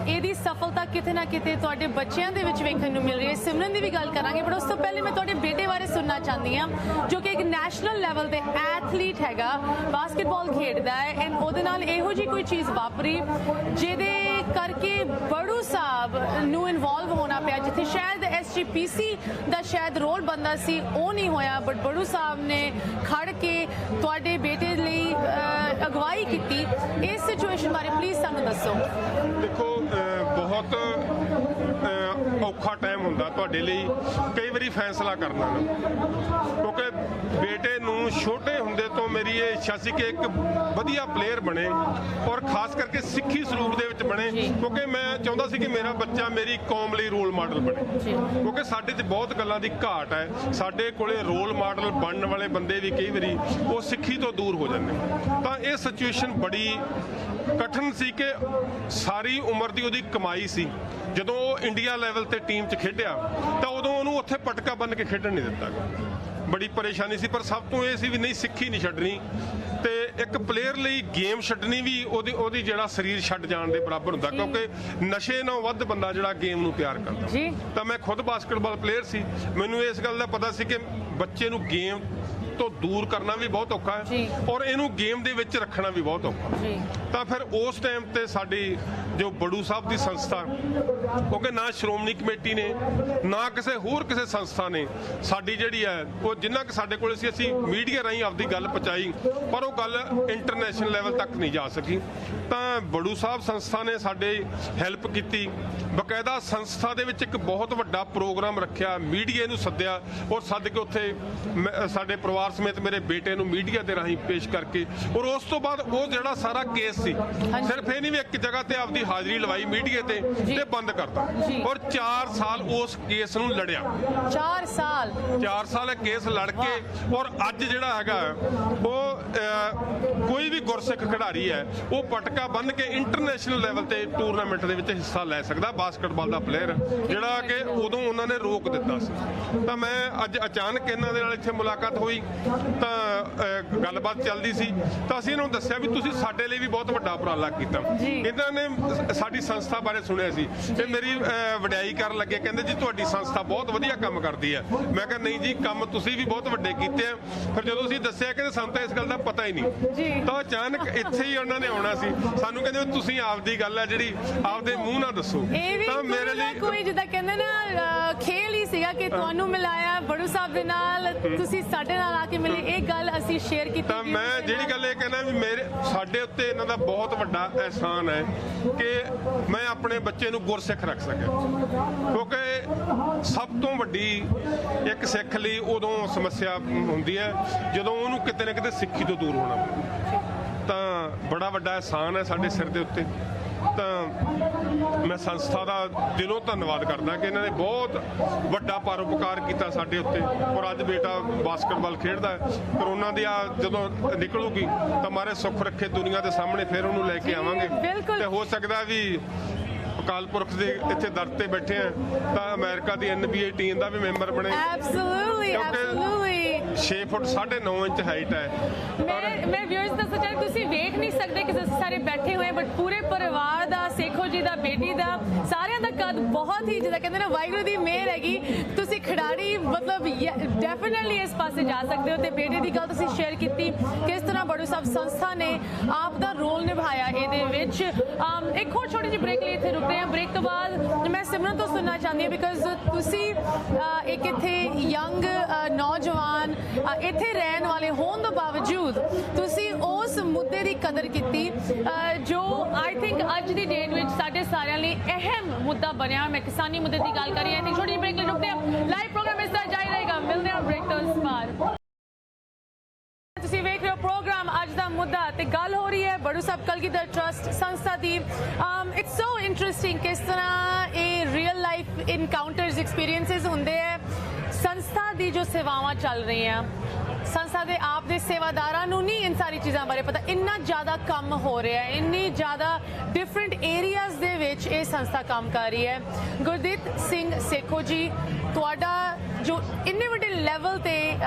Speaker 1: ਇਹਦੀ ਸਫਲਤਾ ਕਿਤੇ ਨਾ ਕਿਤੇ ਤੁਹਾਡੇ ਬੱਚਿਆਂ ਦੇ ਵਿੱਚ ਵੇਖਣ ਨੂੰ ਮਿਲ ਰਹੀ ਹੈ। ਸਿਮਰਨ ਦੀ ਵੀ ਗੱਲ ਕਰਾਂਗੇ, ਪਰ ਉਸ ਤੋਂ ਪਹਿਲੇ ਮੈਂ ਤੁਹਾਡੇ ਬੇਟੇ ਬਾਰੇ ਸੁਣਨਾ ਚਾਹੁੰਦੀ ਹਾਂ, ਜੋ ਕਿ ਇੱਕ ਨੈਸ਼ਨਲ ਲੈਵਲ ਤੇ ਐਥਲੀਟ ਹੈਗਾ, ਬਾਸਕਟਬਾਲ ਖੇਡਦਾ ਹੈ, ਐਂਡ ਉਹਦੇ ਨਾਲ ਇਹੋ ਜਿਹੀ ਕੋਈ ਚੀਜ਼ ਵਾਪਰੀ ਜਿਹਦੇ ਕਰਕੇ ਬੜੂ ਸਾਹਿਬ ਨੂੰ ਇਨਵੋਲਵ ਹੋਣਾ ਪਿਆ, ਜਿੱਥੇ ਸ਼ਾਇਦ SGPC ਦਾ ਸ਼ਾਇਦ ਰੋਲ ਬੰਦਾ ਸੀ, ਉਹ ਨਹੀਂ ਹੋਇਆ, ਬਟ ਬੜੂ ਸਾਹਿਬ ਨੇ ਖੜ ਕੇ ਤੁਹਾਡੇ ਬੇਟੇ ਲਈ ਅਗਵਾਈ ਕੀਤੀ। ਇਸ ਸਿਚੁਏਸ਼ਨ ਬਾਰੇ ਪਲੀਜ਼ ਸਾਨੂੰ ਦੱਸੋ।
Speaker 4: ਦੇਖੋ, ਬਹੁਤ ਔਖਾ ਟਾਈਮ ਹੁੰਦਾ ਤੁਹਾਡੇ ਲਈ ਕਈ ਵਾਰੀ ਫੈਸਲਾ ਕਰਨਾ, ਕਿਉਂਕਿ ਬੇਟੇ ਨੂੰ ਛੋਟੇ ਹੁੰਦੇ ਤੋਂ ਮੇਰੀ ਇਹ ਇੱਛਾ ਸੀ ਕਿ ਇੱਕ ਵਧੀਆ ਪਲੇਅਰ ਬਣੇ, ਔਰ ਖਾਸ ਕਰਕੇ ਸਿੱਖੀ ਸਰੂਪ ਦੇ ਵਿੱਚ ਬਣੇ, ਕਿਉਂਕਿ ਮੈਂ ਚਾਹੁੰਦਾ ਸੀ ਕਿ ਮੇਰਾ ਬੱਚਾ ਮੇਰੀ ਕੌਮ ਲਈ ਰੋਲ ਮਾਡਲ ਬਣੇ, ਕਿਉਂਕਿ ਸਾਡੇ 'ਚ ਬਹੁਤ ਗੱਲਾਂ ਦੀ ਘਾਟ ਹੈ। ਸਾਡੇ ਕੋਲੇ ਰੋਲ ਮਾਡਲ ਬਣਨ ਵਾਲੇ ਬੰਦੇ ਵੀ ਕਈ ਵਾਰੀ ਉਹ ਸਿੱਖੀ ਤੋਂ ਦੂਰ ਹੋ ਜਾਂਦੇ। ਤਾਂ ਇਹ ਸਿਚੁਏਸ਼ਨ ਬੜੀ ਕਠਿਨ ਸੀ ਕਿ ਸਾਰੀ ਉਮਰ ਦੀ ਉਹਦੀ ਕਮਾਈ ਸੀ। ਜਦੋਂ ਉਹ ਇੰਡੀਆ ਲੈਵਲ ਤੇ ਟੀਮ 'ਚ ਖੇਡਿਆ ਤਾਂ ਉਦੋਂ ਉਹਨੂੰ ਉੱਥੇ ਪਟਕਾ ਬੰਨ੍ਹ ਕੇ ਖੇਡਣ ਨਹੀਂ ਦਿੱਤਾ ਗਿਆ, ਬੜੀ ਪਰੇਸ਼ਾਨੀ ਸੀ। ਪਰ ਸਭ ਤੋਂ ਇਹ ਸੀ ਵੀ ਨਹੀਂ, ਸਿੱਖੀ ਨਹੀਂ ਛੱਡਣੀ, ਤੇ ਇੱਕ ਪਲੇਅਰ ਲਈ ਗੇਮ ਛੱਡਣੀ ਵੀ ਉਹਦੀ ਜਿਹੜਾ ਸਰੀਰ ਛੱਡ ਜਾਣ ਦੇ ਬਰਾਬਰ ਹੁੰਦਾ, ਕਿਉਂਕਿ ਨਸ਼ੇ ਨਾਲੋਂ ਵੱਧ ਬੰਦਾ ਜਿਹੜਾ ਗੇਮ ਨੂੰ ਪਿਆਰ ਕਰਦਾ। ਤਾਂ ਮੈਂ ਖੁਦ ਬਾਸਕਟਬਾਲ ਪਲੇਅਰ ਸੀ, ਮੈਨੂੰ ਇਸ ਗੱਲ ਦਾ ਪਤਾ ਸੀ ਕਿ ਬੱਚੇ ਨੂੰ ਗੇਮ ਤੋਂ ਦੂਰ ਕਰਨਾ ਵੀ ਬਹੁਤ ਔਖਾ ਹੈ, ਔਰ ਇਹਨੂੰ ਗੇਮ ਦੇ ਵਿੱਚ ਰੱਖਣਾ ਵੀ ਬਹੁਤ ਔਖਾ। ਤਾਂ ਫਿਰ ਉਸ ਟਾਈਮ ਤੇ ਸਾਡੀ ਜੋ ਬੜੂ ਸਾਹਿਬ ਦੀ ਸੰਸਥਾ, ਕਿਉਂਕਿ ਨਾ ਸ਼੍ਰੋਮਣੀ ਕਮੇਟੀ ਨੇ ਨਾ ਕਿਸੇ ਹੋਰ ਕਿਸੇ ਸੰਸਥਾ ਨੇ ਸਾਡੀ ਜਿਹੜੀ ਹੈ ਉਹ ਜਿੰਨਾ ਕਿ ਸਾਡੇ ਕੋਲ ਸੀ, ਅਸੀਂ ਮੀਡੀਆ ਰਾਹੀਂ ਆਪਦੀ ਗੱਲ ਪਹੁੰਚਾਈ, ਪਰ ਉਹ ਗੱਲ ਇੰਟਰਨੈਸ਼ਨਲ ਲੈਵਲ ਤੱਕ ਨਹੀਂ ਜਾ ਸਕੀ। ਤਾਂ ਬੜੂ ਸਾਹਿਬ ਸੰਸਥਾ ਨੇ ਸਾਡੇ ਹੈਲਪ ਕੀਤੀ, ਬਕਾਇਦਾ ਸੰਸਥਾ ਦੇ ਵਿੱਚ ਇੱਕ ਬਹੁਤ ਵੱਡਾ ਪ੍ਰੋਗਰਾਮ ਰੱਖਿਆ, ਮੀਡੀਆ ਨੂੰ ਸੱਦਿਆ, ਔਰ ਸੱਦ ਕੇ ਉੱਥੇ ਸਾਡੇ ਪਰਿਵਾਰ ਸਮੇਤ ਮੇਰੇ ਬੇਟੇ ਨੂੰ ਮੀਡੀਆ ਦੇ ਰਾਹੀਂ ਪੇਸ਼ ਕਰਕੇ, ਔਰ ਉਸ ਤੋਂ ਬਾਅਦ ਉਹ ਜਿਹੜਾ ਸਾਰਾ ਕੇਸ ਸੀ, ਸਿਰਫ ਇਹ ਨਹੀਂ ਵੀ ਇੱਕ ਜਗ੍ਹਾ ਤੇ ਆਪਦੀ ਹਾਜ਼ਰੀ ਲਵਾਈ ਮੀਡੀਆ ਤੇ ਬੰਦ ਕਰਤਾ, ਔਰ 4 ਸਾਲ ਉਸ ਕੇਸ ਨੂੰ ਲੜਿਆ। 4 ਸਾਲ ਇਹ ਕੇਸ ਲੜ ਕੇ, ਔਰ ਅੱਜ ਜਿਹੜਾ ਹੈਗਾ ਉਹ ਕੋਈ ਵੀ ਗੁਰਸਿੱਖ ਖਿਡਾਰੀ ਹੈ ਉਹ ਪਟਕਾ ਬੰਨ੍ਹ ਕੇ ਇੰਟਰਨੈਸ਼ਨਲ ਲੈਵਲ ਤੇ ਟੂਰਨਾਮੈਂਟ ਦੇ ਵਿੱਚ ਹਿੱਸਾ ਲੈ ਸਕਦਾ, ਬਾਸਕਟਬਾਲ ਦਾ ਪਲੇਅਰ, ਜਿਹੜਾ ਕਿ ਉਦੋਂ ਉਹਨਾਂ ਨੇ ਰੋਕ ਦਿੱਤਾ ਸੀ। ਤਾਂ ਮੈਂ ਅੱਜ ਅਚਾਨਕ ਇਹਨਾਂ ਦੇ ਨਾਲ ਇੱਥੇ ਮੁਲਾਕਾਤ ਹੋਈ, ਤਾਂ ਗੱਲਬਾਤ ਚੱਲਦੀ ਸੀ, ਤਾਂ ਅਸੀਂ ਇਹਨਾਂ ਨੂੰ ਦੱਸਿਆ ਵੀ ਤੁਸੀਂ ਸਾਡੇ ਲਈ ਵੀ ਬਹੁਤ ਵੱਡਾ ਉਪਰਾਲਾ ਕੀਤਾ। ਇਹਨਾਂ ਨੇ ਸਾਡੀ ਸੰਸਥਾ ਬਾਰੇ ਸੁਣਿਆ ਸੀ ਤੇ ਮੇਰੀ ਵਡਿਆਈ ਕਰਨ ਲੱਗੇ, ਕਹਿੰਦੇ ਜੀ ਤੁਹਾਡੀ ਸੰਸਥਾ ਬਹੁਤ ਵਧੀਆ ਕੰਮ ਕਰਦੀ ਹੈ। ਮੈਂ ਕਿਹਾ ਨਹੀਂ ਜੀ, ਕੰਮ ਤੁਸੀਂ ਵੀ ਬਹੁਤ ਵੱਡੇ ਕੀਤੇ ਆ। ਫਿਰ ਜਦੋਂ ਅਸੀਂ ਦੱਸਿਆ ਕਿ ਸਾਨੂੰ ਤਾਂ ਇਸ ਗੱਲ ਦਾ ਪਤਾ ਹੀ ਨਹੀਂ, ਤਾਂ ਅਚਾਨਕ ਇੱਥੇ ਹੀ ਉਹਨਾਂ ਨੇ ਆਉਣਾ ਸੀ, ਸਾਨੂੰ ਕਹਿੰਦੇ ਤੁਸੀਂ ਆਪਦੀ ਗੱਲ ਹੈ ਜਿਹੜੀ ਆਪਦੇ ਮੂੰਹ ਨਾਲ ਦੱਸੋ।
Speaker 1: ਤਾਂ ਮੇਰੇ ਲਈ ਕੋਈ ਜਿੱਦਾਂ ਕਹਿੰਦੇ ਨਾ ਖੇਲ ਹੀ ਸੀਗਾ ਕਿ ਤੁਹਾਨੂੰ ਮਿਲਾਇਆ ਬੜੂ ਸਾਹਿਬ ਦੇ ਨਾਲ, ਤੁਸੀਂ ਸਾਡੇ ਨਾਲ ਆ ਕੇ ਮਿਲੇ, ਇਹ ਗੱਲ ਅਸੀਂ ਸ਼ੇਅਰ ਕੀਤੀ।
Speaker 4: ਤਾਂ ਮੈਂ ਜਿਹੜੀ ਗੱਲ ਇਹ ਕਹਿੰਦਾ ਵੀ ਸਾਡੇ ਉੱਤੇ ਇਹਨਾਂ ਦਾ ਬਹੁਤ ਵੱਡਾ ਅਹਿਸਾਨ ਹੈ ਕਿ ਮੈਂ ਆਪਣੇ ਬੱਚੇ ਨੂੰ ਗੁਰਸਿੱਖ ਰੱਖ ਸਕਿਆ, ਕਿਉਂਕਿ ਸਭ ਤੋਂ ਵੱਡੀ ਇੱਕ ਸਿੱਖ ਲਈ ਉਦੋਂ ਸਮੱਸਿਆ ਹੁੰਦੀ ਹੈ ਜਦੋਂ ਉਹਨੂੰ ਕਿਤੇ ਨਾ ਕਿਤੇ ਸਿੱਖੀ ਤੋਂ ਦੂਰ ਹੋਣਾ। ਤਾਂ ਬੜਾ ਵੱਡਾ ਅਹਿਸਾਨ ਹੈ ਸਾਡੇ ਸਿਰ ਦੇ ਉੱਤੇ। ਤਾਂ ਮੈਂ ਸੰਸਥਾ ਦਾ ਦਿਲੋਂ ਧੰਨਵਾਦ ਕਰਦਾ ਕਿ ਇਹਨਾਂ ਨੇ ਬਹੁਤ ਵੱਡਾ ਪਰਉਪਕਾਰ ਕੀਤਾ ਸਾਡੇ ਉੱਤੇ, ਔਰ ਅੱਜ ਬੇਟਾ ਬਾਸਕਟਬਾਲ ਖੇਡਦਾ ਹੈ। ਕਰੋਨਾ ਦੀ ਜਦੋਂ ਨਿਕਲੂਗੀ ਤਾਂ ਮਾਰੇ ਸੁੱਖ ਰੱਖੇ ਦੁਨੀਆ ਦੇ ਸਾਹਮਣੇ ਫਿਰ ਉਹਨੂੰ ਲੈ ਕੇ ਆਵਾਂਗੇ, ਤੇ ਹੋ ਸਕਦਾ ਵੀ ਅਕਾਲ ਪੁਰਖ ਦੇ ਇੱਥੇ ਦਰ ਤੇ ਬੈਠੇ ਆ ਤਾਂ ਅਮਰੀਕਾ ਦੀ NBA ਟੀਮ ਦਾ ਵੀ ਮੈਂਬਰ ਬਣੇ।
Speaker 1: ਐਬਸੋਲੂਟਲੀ
Speaker 4: 6 ਫੁੱਟ 9.5 ਇੰਚ ਹਾਈਟ ਹੈ।
Speaker 1: ਮੈਂ ਵਿਊਅਰਸ ਦਾ ਸੱਚਾਈ ਤੁਸੀਂ ਵੇਖ ਨਹੀਂ ਸਕਦੇ ਕਿ ਅਸੀਂ ਸਾਰੇ ਬੈਠੇ ਹੋਏ, ਬਟ ਪੂਰੇ ਪਰਿਵਾਰ ਦਾ, ਸੇਖੋ ਜੀ ਦਾ, ਬੇਟੀ ਦਾ, ਸਾਰਿਆਂ ਦਾ ਕੱਦ ਬਹੁਤ ਹੀ, ਜਿੱਦਾਂ ਕਹਿੰਦੇ ਨਾ ਵਾਹਿਗੁਰੂ ਦੀ ਮਿਹਰ ਹੈਗੀ। ਤੁਸੀਂ ਖਿਡਾਰੀ ਮਤਲਬ ਡੈਫੀਨਿਟਲੀ ਇਸ ਪਾਸੇ ਜਾ ਸਕਦੇ ਹੋ। ਤੇ ਬੇਟੇ ਦੀ ਗੱਲ ਤੁਸੀਂ ਸ਼ੇਅਰ ਕੀਤੀ, ਕਿਸ ਤਰ੍ਹਾਂ ਬੜੂ ਸਾਹਿਬ ਸੰਸਥਾ ਨੇ ਆਪ ਦਾ ਰੋਲ ਨਿਭਾਇਆ ਇਹਦੇ ਵਿੱਚ। ਇੱਕ ਹੋਰ ਛੋਟੀ ਜਿਹੀ ਬ੍ਰੇਕ ਲਈ ਇੱਥੇ ਰੁਕ ਰਹੇ ਹਾਂ। ਬ੍ਰੇਕ ਤੋਂ ਬਾਅਦ ਮੈਂ ਸਿਮਰਨ ਤੋਂ ਸੁਣਨਾ ਚਾਹੁੰਦੀ ਹਾਂ, ਬਿਕਾਜ਼ ਤੁਸੀਂ ਇੱਕ ਇੱਥੇ ਯੰਗ ਨੌਜਵਾਨ ਇੱਥੇ ਰਹਿਣ ਵਾਲੇ ਹੋਣ ਤੋਂ ਬਾਵਜੂਦ ਤੁਸੀਂ ਉਸ ਮੁੱਦੇ ਦੀ ਕਦਰ ਕੀਤੀ ਜੋ ਆਈ ਥਿੰਕ ਅੱਜ ਦੀ ਡੇਟ ਵਿੱਚ ਸਾਡੇ ਸਾਰਿਆਂ ਲਈ ਅਹਿਮ ਮੁੱਦਾ ਬਣਿਆ। ਮੈਂ ਕਿਸਾਨੀ ਮੁੱਦੇ ਦੀ ਗੱਲ ਕਰੀ। ਆਈ ਥਿੰਕ ਛੋਟੀ ਬ੍ਰੇਕ ਲਈ ਰੁਕਦੇ ਹਾਂ। ਲਾਈਵ ਪ੍ਰੋਗਰਾਮ ਇਸ ਤਰ੍ਹਾਂ ਜਾਰੀ ਰਹੇਗਾ। ਮਿਲਦੇ ਹਾਂ ਬ੍ਰੇਕ ਤੋਂ ਇਸ ਬਾਅਦ। ਤੁਸੀਂ ਵੇਖ ਰਹੇ ਹੋ ਪ੍ਰੋਗਰਾਮ ਅੱਜ ਦਾ ਮੁੱਦਾ ਤੇ ਗੱਲ ਹੋ ਰਹੀ ਹੈ ਬੜੂ ਸਾਹਿਬ ਕਲਗੀਧਰ ਟਰਸਟ ਸੰਸਥਾ ਦੀ। ਇਟਸ ਸੋ ਇੰਟਰਸਟਿੰਗ ਕਿਸ ਤਰ੍ਹਾਂ ਇਹ ਰੀਅਲ ਲਾਈਫ ਇਨਕਾਊਂਟਰਸ ਐਕਸਪੀਰੀਐਂਸਿਸ ਹੁੰਦੇ ਹੈ। ਸੰਸਥਾ ਦੀ ਜੋ ਸੇਵਾਵਾਂ ਚੱਲ ਰਹੀਆਂ, ਸੰਸਥਾ ਦੇ ਆਪ ਦੇ ਸੇਵਾਦਾਰਾਂ ਨੂੰ ਨਹੀਂ ਇਨ ਸਾਰੀ ਚੀਜ਼ਾਂ ਬਾਰੇ ਪਤਾ। ਇੰਨਾ ਜ਼ਿਆਦਾ ਕੰਮ ਹੋ ਰਿਹਾ ਹੈ, ਇੰਨੀ ਜ਼ਿਆਦਾ ਡਿਫਰੈਂਟ ਏਰੀਆਜ਼ ਦੇ ਵਿੱਚ ਇਹ ਸੰਸਥਾ ਕੰਮ ਕਰ ਰਹੀ ਹੈ। ਗੁਰਦੀਪ ਸਿੰਘ ਸੇਖੋ ਜੀ, ਤੁਹਾਡਾ ਜੋ ਇੰਨੇ ਵੱਡੇ ਲੈਵਲ ਤੇ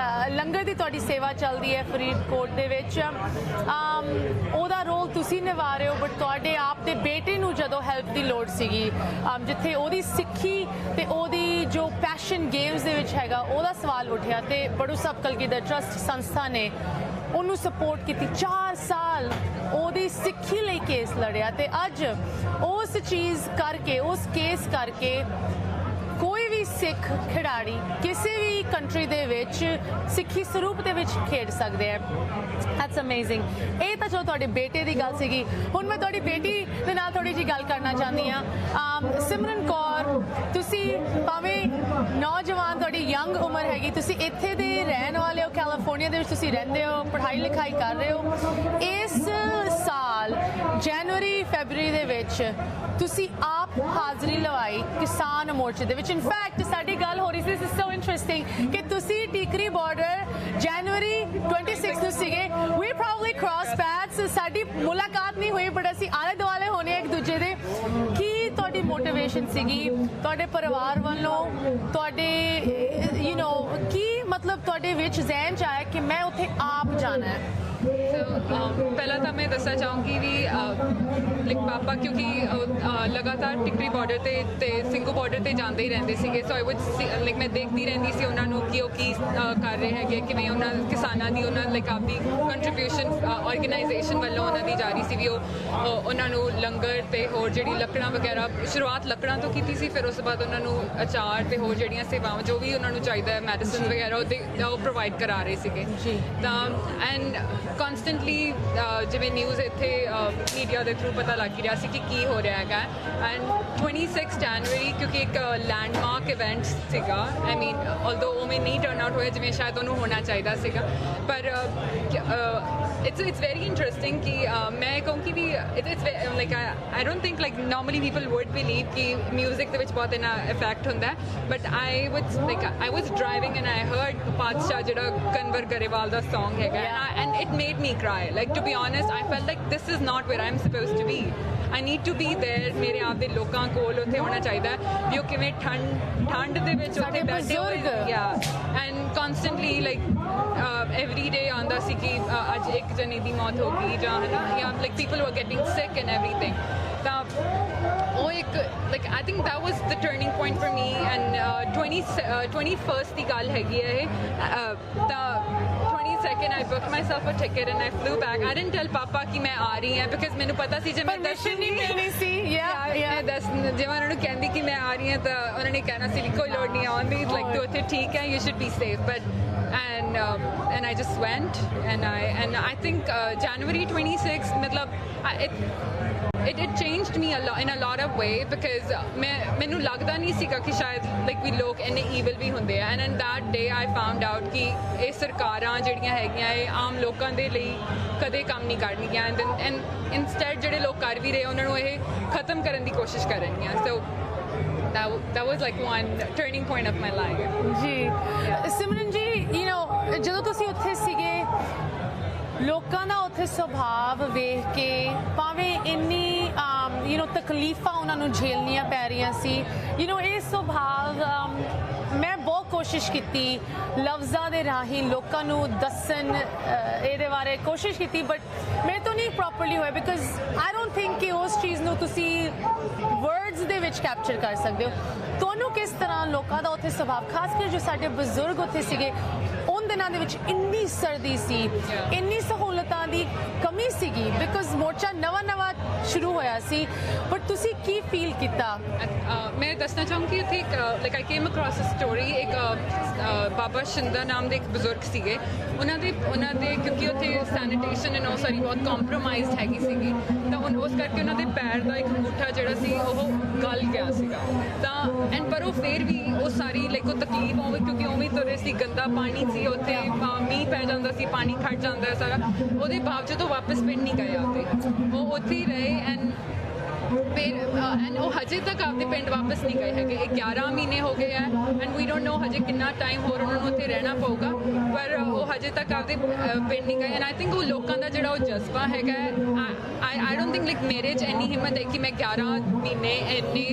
Speaker 1: ਲੰਗਰ ਦੀ ਤੁਹਾਡੀ ਸੇਵਾ ਚੱਲਦੀ ਹੈ ਫਰੀਦਕੋਟ ਦੇ ਵਿੱਚ, ਉਹਦਾ ਰੋਲ ਤੁਸੀਂ ਨਿਭਾ ਰਹੇ ਹੋ। ਬਟ ਤੁਹਾਡੇ ਆਪ ਦੇ ਬੇਟੇ ਨੂੰ ਜਦੋਂ ਹੈਲਪ ਦੀ ਲੋੜ ਸੀਗੀ, ਜਿੱਥੇ ਉਹਦੀ ਸਿੱਖੀ ਤੇ ਉਹਦੀ ਜੋ ਪੈਸ਼ਨ ਗੇਮਸ ਦੇ ਵਿੱਚ ਹੈਗਾ, ਉਹਦਾ ਸਵਾਲ ਉੱਠਿਆ ਤੇ ਬੜੂ ਸਾਹਿਬ ਕਲਗੀਧਰ ਟਰਸਟ ਸੰਸਥਾ ਨੇ ਉਹਨੂੰ ਸਪੋਰਟ ਕੀਤੀ। 4 ਸਾਲ ਉਹਦੀ ਸਿੱਖੀ ਲਈ ਕੇਸ ਲੜਿਆ ਤੇ ਅੱਜ ਉਸ ਚੀਜ਼ ਕਰਕੇ, ਉਸ ਕੇਸ ਕਰਕੇ ਕੋਈ ਵੀ ਸਿੱਖ ਖਿਡਾਰੀ ਕਿਸੇ ਵੀ ਕੰਟਰੀ ਦੇ ਵਿੱਚ ਸਿੱਖੀ ਸਰੂਪ ਦੇ ਵਿੱਚ ਖੇਡ ਸਕਦੇ ਆ। That's amazing. ਇਹ ਤਾਂ ਚਲੋ ਤੁਹਾਡੇ ਬੇਟੇ ਦੀ ਗੱਲ ਸੀਗੀ। ਹੁਣ ਮੈਂ ਤੁਹਾਡੀ ਬੇਟੀ ਦੇ ਨਾਲ ਥੋੜੀ ਜਿਹੀ ਗੱਲ ਕਰਨਾ ਚਾਹੁੰਦੀ ਹਾਂ। ਸਿਮਰਨ ਕੌਰ, ਤੁਸੀਂ ਭਾਵੇਂ ਨੌਜਵਾਨ, ਤੁਹਾਡੀ ਯੰਗ ਉਮਰ ਹੈਗੀ, ਤੁਸੀਂ ਇੱਥੇ ਦੇ ਰਹਿਣ ਵਾਲੇ ਹੋ, ਕੈਲੀਫੋਰਨੀਆ ਦੇ ਵਿੱਚ ਤੁਸੀਂ ਰਹਿੰਦੇ ਹੋ, ਪੜ੍ਹਾਈ ਲਿਖਾਈ ਕਰ ਰਹੇ ਹੋ। ਇਸ ਸਾਲ ਜਨਵਰੀ ਫੈਬਰੂਰੀ ਦੇ ਵਿੱਚ ਤੁਸੀਂ ਆਪ ਹਾਜ਼ਰੀ ਲਵਾਈ ਕਿਸਾਨ ਮੋਰਚੇ ਦੇ ਵਿੱਚ। ਇਨਫੈਕਟ ਸਾਡੀ ਗੱਲ ਹੋ ਰਹੀ ਸੀ, ਦਿਸ ਇਜ਼ ਸੋ ਇੰਟਰਸਟਿੰਗ, ਕਿ ਤੁਸੀਂ ਟੀਕਰੀ ਬਾਰਡਰ ਜਨਵਰੀ 26 ਨੂੰ ਸੀਗੇ। ਵੀ ਪ੍ਰੋਬਬਲੀ ਕ੍ਰਾਸ ਪੈਥਸ, ਸਾਡੀ ਮੁਲਾਕਾਤ ਨਹੀਂ ਹੋਈ ਬਟ ਅਸੀਂ ਆਲੇ ਦੁਆਲੇ ਹੋਣੇ ਇੱਕ ਦੂਜੇ ਦੇ। ਕੀ ਤੁਹਾਡੀ ਮੋਟੀਵੇਸ਼ਨ ਸੀਗੀ ਤੁਹਾਡੇ ਪਰਿਵਾਰ ਵੱਲੋਂ, ਤੁਹਾਡੇ ਕੀ ਮਤਲਬ ਤੁਹਾਡੇ ਵਿੱਚ ਜ਼ਿਹਨ 'ਚ ਆਇਆ ਕਿ ਮੈਂ ਉੱਥੇ ਆਪ ਜਾਣਾ ਹੈ?
Speaker 5: ਪਹਿਲਾਂ ਤਾਂ ਮੈਂ ਦੱਸਣਾ ਚਾਹੂੰਗੀ ਵੀ ਲਾਈਕ ਪਾਪਾ ਕਿਉਂਕਿ ਲਗਾਤਾਰ ਟਿਕਰੀ ਬਾਰਡਰ ਤੇ ਸਿੰਘੂ ਬਾਰਡਰ ਤੇ ਜਾਂਦੇ ਹੀ ਰਹਿੰਦੇ ਸੀਗੇ। ਸੋ ਆਈ ਵੁੱਡ ਲਾਈਕ ਮੈਂ ਦੇਖਦੀ ਰਹਿੰਦੀ ਸੀ ਉਹਨਾਂ ਨੂੰ ਕਿ ਉਹ ਕੀ ਕਰ ਰਹੇ ਹੈਗੇ, ਕਿਵੇਂ ਉਹਨਾਂ ਕਿਸਾਨਾਂ ਦੀ ਉਹਨਾਂ ਲਾਈਕ ਆਪਦੀ ਕੰਟਰੀਬਿਊਸ਼ਨ ਆਰਗੇਨਾਈਜੇਸ਼ਨ ਵੱਲੋਂ ਉਹਨਾਂ ਦੀ ਜਾਰੀ ਸੀ ਵੀ ਉਹ ਉਹਨਾਂ ਨੂੰ ਲੰਗਰ ਤੇ ਹੋਰ ਜਿਹੜੀ ਲੱਕੜਾਂ ਵਗੈਰਾ, ਸ਼ੁਰੂਆਤ ਲੱਕੜਾਂ ਤੋਂ ਕੀਤੀ ਸੀ, ਫਿਰ ਉਸ ਤੋਂ ਬਾਅਦ ਉਹਨਾਂ ਨੂੰ ਅਚਾਰ ਤੇ ਹੋਰ ਜਿਹੜੀਆਂ ਸੇਵਾਵਾਂ ਜੋ ਵੀ ਉਹਨਾਂ ਨੂੰ ਚਾਹੀਦਾ ਹੈ, ਮੈਡੀਸਿਨ ਵਗੈਰਾ ਉਹ ਪ੍ਰੋਵਾਈਡ ਕਰਾ ਰਹੇ ਸੀਗੇ। ਤਾਂ ਐਂਡ ਕਨਸਟੈਂਟਲੀ ਜਿਵੇਂ ਨਿਊਜ਼ ਇੱਥੇ ਮੀਡੀਆ ਦੇ ਥਰੂ ਪਤਾ ਲੱਗ ਰਿਹਾ ਸੀ ਕਿ ਕੀ ਹੋ ਰਿਹਾ ਹੈਗਾ। ਐਂਡ 26 ਜਨਵਰੀ ਕਿਉਂਕਿ ਇੱਕ ਲੈਂਡਮਾਰਕ ਇਵੈਂਟ ਸੀਗਾ। ਆਈ ਮੀਨ ਆਲਦੋ ਉਵੇਂ ਨਹੀਂ ਟਰਨ ਆਊਟ ਹੋਇਆ ਜਿਵੇਂ ਸ਼ਾਇਦ ਉਹਨੂੰ ਹੋਣਾ ਚਾਹੀਦਾ ਸੀਗਾ, ਪਰ ਇਟਸ ਵੈਰੀ ਇੰਟਰਸਟਿੰਗ ਕਿ ਮੈਂ ਕਹੂੰਗੀ ਵੀ it's like I don't think like normally people would believe ਕਿ ਮਿਊਜ਼ਿਕ ਦੇ ਵਿੱਚ ਬਹੁਤ ਇੰਨਾ ਇਫੈਕਟ ਹੁੰਦਾ, but I was driving and I heard Patshah ਜਿਹੜਾ ਕਨਵਰ ਗਰੇਵਾਲ ਦਾ ਸੌਂਗ ਹੈਗਾ, and it made me cry. Like, to be honest, I felt like this is not where I'm supposed to be. I need to be there. ਮੇਰੇ ਆਪ ਦੇ ਲੋਕਾਂ ਕੋਲ ਉੱਥੇ ਹੋਣਾ ਚਾਹੀਦਾ ਵੀ ਉਹ ਕਿਵੇਂ ਠੰਡ ਦੇ ਵਿੱਚ ਉੱਥੇ ਬੈਠੇ ਹੋਏ, and constantly like every day ਆਉਂਦਾ ਸੀ ਕਿ ਅੱਜ ਇੱਕ ਜਣੇ ਦੀ ਮੌਤ ਹੋ ਗਈ ਜਾਂ ਹੈ ਨਾ, ਜਾਂ ਲਾਈਕ ਪੀਪਲ ਵਰ ਗੈਟਿੰਗ ਸਿਕ ਐਂਡ ਐਵਰੀਥਿੰਗ। ਤਾਂ ਉਹ ਇੱਕ like I think that was the turning point for me. and 21st ਦੀ ਗੱਲ ਹੈਗੀ ਹੈ ਇਹ। ਤਾਂ 22nd I booked myself a ticket and I flew back. I didn't tell Papa कि मैं आ रही है because ਮੈਨੂੰ ਪਤਾ ਸੀ ਜੇ ਮੈਂ
Speaker 1: ਪਰਮਿਸ਼ਨ ਨਹੀਂ ਮਿਲਣੀ ਸੀ।
Speaker 5: ਜੇ ਮੈਂ ਉਹਨਾਂ ਨੂੰ ਕਹਿੰਦੀ ਕਿ ਮੈਂ ਆ ਰਹੀ ਹਾਂ ਤਾਂ ਉਹਨਾਂ ਨੇ ਕਹਿਣਾ ਸੀ ਕੋਈ ਲੋੜ ਨਹੀਂ ਆਉਣ ਦੀ, ਲਾਈਕ ਤੂੰ ਉੱਥੇ ਠੀਕ ਹੈ, you should be safe. But and I just went and I think January 26 matlab it changed me in a lot of way because ਮੈਨੂੰ ਲੱਗਦਾ ਨਹੀਂ ਸੀਗਾ ਕਿ ਸ਼ਾਇਦ ਲਾਈਕ ਵੀ ਲੋਕ ਇੰਨੇ ਈਵਲ ਵੀ ਹੁੰਦੇ ਆ। and that day I found out ਕਿ ਇਹ ਸਰਕਾਰਾਂ ਜਿਹੜੀਆਂ ਹੈਗੀਆਂ ਇਹ ਆਮ ਲੋਕਾਂ ਦੇ ਲਈ ਕਦੇ ਕੰਮ ਨਹੀਂ ਕਰਨਗੀਆਂ, and instead ਜਿਹੜੇ ਲੋਕ ਕਰ ਵੀ ਰਹੇ ਉਹਨਾਂ ਨੂੰ ਇਹ ਖਤਮ ਕਰਨ ਦੀ ਕੋਸ਼ਿਸ਼ ਕਰਨਗੀਆਂ। so that was like one turning point of my life.
Speaker 1: ਜੀ ਸਿਮਰਨ ਜੀ, ਜਦੋਂ ਤੁਸੀਂ ਉੱਥੇ ਸੀਗੇ, ਲੋਕਾਂ ਦਾ ਉੱਥੇ ਸੁਭਾਅ ਵੇਖ ਕੇ ਭਾਵੇਂ ਇੰਨੀ ਤਕਲੀਫਾਂ ਉਹਨਾਂ ਨੂੰ ਝੇਲਣੀਆਂ ਪੈ ਰਹੀਆਂ ਸੀ, ਇਹ ਸੁਭਾਅ ਮੈਂ ਬਹੁਤ ਕੋਸ਼ਿਸ਼ ਕੀਤੀ ਲਫ਼ਜ਼ਾਂ ਦੇ ਰਾਹੀਂ ਲੋਕਾਂ ਨੂੰ ਦੱਸਣ ਇਹਦੇ ਬਾਰੇ ਕੋਸ਼ਿਸ਼ ਕੀਤੀ, ਬਟ ਮੇਰੇ ਤੋਂ ਨਹੀਂ ਪ੍ਰੋਪਰਲੀ ਹੋਇਆ ਬਿਕਾਜ਼ ਆਈ ਡੋਂਟ ਥਿੰਕ ਕਿ ਉਸ ਚੀਜ਼ ਨੂੰ ਤੁਸੀਂ ਵਰਡਸ ਦੇ ਵਿੱਚ ਕੈਪਚਰ ਕਰ ਸਕਦੇ ਹੋ। ਤੁਹਾਨੂੰ ਕਿਸ ਤਰ੍ਹਾਂ ਲੋਕਾਂ ਦਾ ਉੱਥੇ ਸੁਭਾਅ, ਖਾਸ ਕਰ ਜੋ ਸਾਡੇ ਬਜ਼ੁਰਗ ਉੱਥੇ ਸੀਗੇ, ਉਨ ਦਿਨਾਂ ਦੇ ਵਿੱਚ ਇੰਨੀ ਸਰਦੀ ਸੀ, ਇੰਨੀ ਸਹੂਲਤਾਂ ਦੀ ਕਮੀ ਕਮੀ ਸੀਗੀ ਬਿਕਾਜ਼ ਮੋਰਚਾ ਨਵਾਂ ਸ਼ੁਰੂ ਹੋਇਆ ਸੀ, ਪਰ ਤੁਸੀਂ ਕੀ ਫੀਲ ਕੀਤਾ?
Speaker 5: ਮੈਂ ਦੱਸਣਾ ਚਾਹੂੰਗੀ ਉੱਥੇ ਇੱਕ like I came across a story, ਇੱਕ ਬਾਬਾ ਸ਼ਿੰਦਾ ਨਾਮ ਦੇ ਇੱਕ ਬਜ਼ੁਰਗ ਸੀਗੇ, ਉਹਨਾਂ ਦੇ ਕਿਉਂਕਿ ਉੱਥੇ ਸੈਨੀਟੇਸ਼ਨ ਐਂਡ ਉਹ ਸਾਰੀ ਬਹੁਤ ਕੰਪਰੋਮਾਈਜ਼ਡ ਹੈਗੀ ਸੀਗੀ, ਤਾਂ ਉਸ ਕਰਕੇ ਉਹਨਾਂ ਦੇ ਪੈਰ ਦਾ ਇੱਕ ਅੰਗੂਠਾ ਜਿਹੜਾ ਸੀ ਉਹ ਗਲ ਗਿਆ ਸੀਗਾ, ਤਾਂ ਐਂਡ ਪਰ ਉਹ ਫਿਰ ਵੀ ਉਹ ਸਾਰੀ ਲਾਈਕ ਉਹ ਤਕਲੀਫ ਹੋਵੇ ਕਿਉਂਕਿ ਉਵੇਂ ਤੁਰੇ ਸੀ, ਗੰਦਾ ਪਾਣੀ ਸੀ ਉੱਥੇ, ਮੀਂਹ ਪੈ ਜਾਂਦਾ ਸੀ, ਪਾਣੀ ਖੜ ਜਾਂਦਾ ਸਾਰਾ, ਉਹਦੇ ਬਾਵਜੂਦ ਉਹ ਵਾਪਸ ਪਿੰਡ ਨਹੀਂ ਗਏ ਆਪਦੇ, ਉਹ ਉੱਥੇ ਹੀ ਰਹੇ ਐਂਡ ਉਹ ਹਜੇ ਤੱਕ ਆਪਦੇ ਪਿੰਡ ਵਾਪਸ ਨਹੀਂ ਗਏ ਹੈਗੇ। 11 ਮਹੀਨੇ ਹੋ ਗਏ ਹੈ ਐਂਡ ਵੀ ਡੋਂਟ ਨੋ ਹਜੇ ਕਿੰਨਾ ਟਾਈਮ ਹੋਰ ਉਹਨਾਂ ਨੂੰ ਉੱਥੇ ਰਹਿਣਾ ਪਊਗਾ, ਪਰ ਉਹ ਹਜੇ ਤੱਕ ਆਪਦੇ ਪਿੰਡ ਨਹੀਂ ਗਏ ਐਂਡ ਆਈ ਥਿੰਕ ਉਹ ਲੋਕਾਂ ਦਾ ਜਿਹੜਾ ਉਹ ਜਜ਼ਬਾ ਹੈਗਾ, ਆਈ ਡੋਂਟ ਥਿੰਕ ਲਾਈਕ ਮੇਰੇ 'ਚ ਇੰਨੀ ਹਿੰਮਤ ਹੈ ਕਿ ਮੈਂ 11 ਮਹੀਨੇ ਇੰਨੇ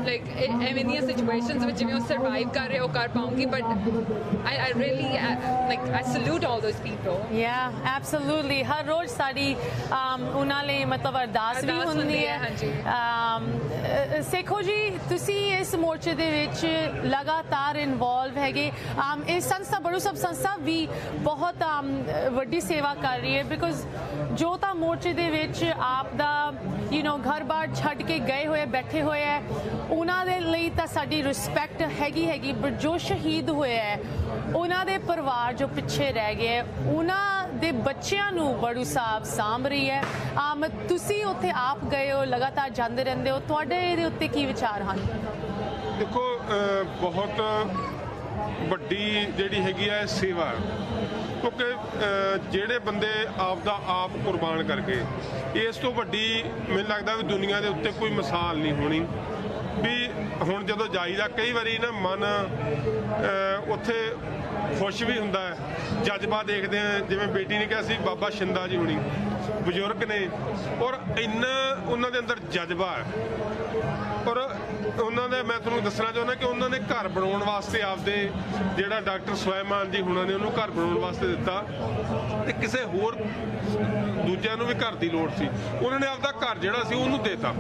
Speaker 5: ਲਾਈਕ ਐਵੇਂ ਦੀਆਂ ਸਿਚੁਏਸ਼ਨਸ ਵਿੱਚ ਜਿਵੇਂ ਉਹ ਸਰਵਾਈਵ ਕਰ ਰਹੇ ਉਹ ਕਰ ਪਾਉਂਗੀ, but I really like I salute all those people.
Speaker 1: Yeah absolutely, ਹਰ ਰੋਜ਼ ਸਾਡੀ ਉਹਨਾਂ ਲਈ ਮਤਲਬ ਅਰਦਾਸ ਵੀ ਹੁੰਦੀ ਹੈ।
Speaker 5: ਹਾਂਜੀ।
Speaker 1: ਸੇਖੋ ਜੀ, ਤੁਸੀਂ ਇਸ ਮੋਰਚੇ ਦੇ ਵਿੱਚ ਲਗਾਤਾਰ ਇਨਵੋਲਵ ਹੈਗੇ, ਇਹ ਸੰਸਥਾ ਬੜੂ ਸਭ ਸੰਸਥਾ ਵੀ ਬਹੁਤ ਵੱਡੀ ਸੇਵਾ ਕਰ ਰਹੀ ਹੈ ਬਿਕਾਜ਼ ਜੋ ਤਾਂ ਮੋਰਚੇ ਦੇ ਵਿੱਚ ਆਪ ਦਾ ਘਰ-ਬਾਰ ਛੱਡ ਕੇ ਗਏ ਹੋਏ ਬੈਠੇ ਹੋਏ ਹੈ, ਉਹਨਾਂ ਦੇ ਲਈ ਤਾਂ ਸਾਡੀ ਰਿਸਪੈਕਟ ਹੈਗੀ, ਪਰ ਜੋ ਸ਼ਹੀਦ ਹੋਏ ਹੈ ਉਹਨਾਂ ਦੇ ਪਰਿਵਾਰ ਜੋ ਪਿੱਛੇ ਰਹਿ ਗਏ, ਉਹਨਾਂ ਦੇ ਬੱਚਿਆਂ ਨੂੰ ਬੜੂ ਸਾਹਿਬ ਸਾਂਭ ਰਹੀ ਹੈ। ਤੁਸੀਂ ਉੱਥੇ ਆਪ ਗਏ ਹੋ, ਲਗਾਤਾਰ ਜਾਂਦੇ ਰਹਿੰਦੇ ਹੋ, ਤੁਹਾਡੇ ਇਹਦੇ ਉੱਤੇ ਕੀ ਵਿਚਾਰ ਹਨ?
Speaker 4: ਦੇਖੋ, ਬਹੁਤ ਵੱਡੀ ਜਿਹੜੀ ਹੈਗੀ ਹੈ ਸੇਵਾ, ਕਿਉਂਕਿ ਜਿਹੜੇ ਬੰਦੇ ਆਪ ਦਾ ਆਪ ਕੁਰਬਾਨ ਕਰ ਗਏ, ਇਸ ਤੋਂ ਵੱਡੀ ਮੈਨੂੰ ਲੱਗਦਾ ਵੀ ਦੁਨੀਆ ਦੇ ਉੱਤੇ ਕੋਈ ਮਿਸਾਲ ਨਹੀਂ ਹੋਣੀ। ਵੀ ਹੁਣ ਜਦੋਂ ਜਾਈਦਾ ਕਈ ਵਾਰੀ ਨਾ ਮਨ ਉੱਥੇ ਖੁਸ਼ ਵੀ ਹੁੰਦਾ ਹੈ, ਜਜ਼ਬਾ ਦੇਖਦੇ ਆ, ਜਿਵੇਂ ਬੇਟੀ ਨੇ ਕਿਹਾ ਸੀ ਬਾਬਾ ਸ਼ਿੰਦਾ ਜੀ ਹੁਣੀ ਬਜ਼ੁਰਗ ਨੇ, ਔਰ ਇੰਨਾ ਉਹਨਾਂ ਦੇ ਅੰਦਰ ਜਜ਼ਬਾ ਹੈ, ਔਰ ਉਹਨਾਂ ਦੇ ਮੈਂ ਤੁਹਾਨੂੰ ਦੱਸਣਾ ਚਾਹੁੰਦਾ ਕਿ ਉਹਨਾਂ ਨੇ ਘਰ ਬਣਾਉਣ ਵਾਸਤੇ ਆਪਦੇ ਜਿਹੜਾ ਡਾਕਟਰ ਸੁਲੇਮਾਨ ਜੀ ਹੁਣਾਂ ਨੇ ਉਹਨੂੰ ਘਰ ਬਣਾਉਣ ਵਾਸਤੇ ਦਿੱਤਾ, ਤੇ ਕਿਸੇ ਹੋਰ ਦੂਜਿਆਂ ਨੂੰ ਵੀ ਘਰ ਦੀ ਲੋੜ ਸੀ, ਉਹਨਾਂ ਨੇ ਆਪਦਾ ਘਰ ਜਿਹੜਾ ਸੀ ਉਹਨੂੰ ਦੇਤਾ,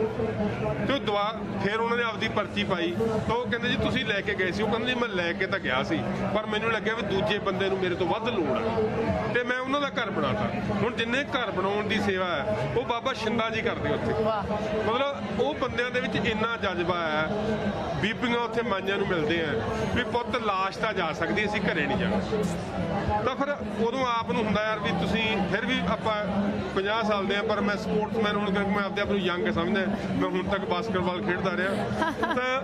Speaker 4: ਤੇ ਉਹ ਦੁਆ ਫਿਰ ਉਹਨਾਂ ਨੇ ਆਪਦੀ ਪਰਚੀ ਪਾਈ, ਤਾਂ ਉਹ ਕਹਿੰਦੇ ਜੀ ਤੁਸੀਂ ਲੈ ਕੇ ਗਏ ਸੀ, ਉਹ ਕਹਿੰਦੇ ਜੀ ਮੈਂ ਲੈ ਕੇ ਤਾਂ ਗਿਆ ਸੀ, ਪਰ ਮੈਨੂੰ ਲੱਗਿਆ ਵੀ ਦੂਜੇ ਬੰਦੇ ਨੂੰ ਮੇਰੇ ਤੋਂ ਵੱਧ ਲੋੜ ਹੈ, ਤੇ ਮੈਂ ਉਹਨਾਂ ਦਾ ਘਰ ਬਣਾਤਾ। ਹੁਣ ਜਿੰਨੇ ਘਰ ਬਣਾਉਣ ਦੀ ਸੇਵਾ ਹੈ ਉਹ ਬਾਬਾ ਸ਼ਿੰਦਾ ਜੀ ਕਰਦੇ ਉੱਥੇ, ਮਤਲਬ ਉਹ ਬੰਦਿਆਂ ਦੇ ਵਿੱਚ ਇੰਨਾ ਜਜ਼ਬਾ ਹੈ। ਬੀਬੀਆਂ ਉੱਥੇ ਮਾਈਆਂ ਨੂੰ ਮਿਲਦੇ ਆ ਵੀ ਪੁੱਤ ਲਾਸ਼ ਤਾਂ ਜਾ ਸਕਦੀ, ਅਸੀਂ ਘਰੇ ਨਹੀਂ ਜਾਣਾ, ਤਾਂ ਫਿਰ ਉਦੋਂ ਆਪ ਨੂੰ ਹੁੰਦਾ ਯਾਰ ਵੀ ਤੁਸੀਂ ਫਿਰ ਵੀ ਆਪਾਂ 50 ਸਾਲ ਦੇ ਆ, ਪਰ ਮੈਂ ਸਪੋਰਟਸਮੈਨ ਹੁਣ ਕਰਕੇ ਮੈਂ ਆਪਦੇ ਆਪ ਨੂੰ ਯੰਗ ਸਮਝਦਾ, ਮੈਂ ਹੁਣ ਤੱਕ ਬਾਸਕਟਬਾਲ ਖੇਡਦਾ ਰਿਹਾ, ਤਾਂ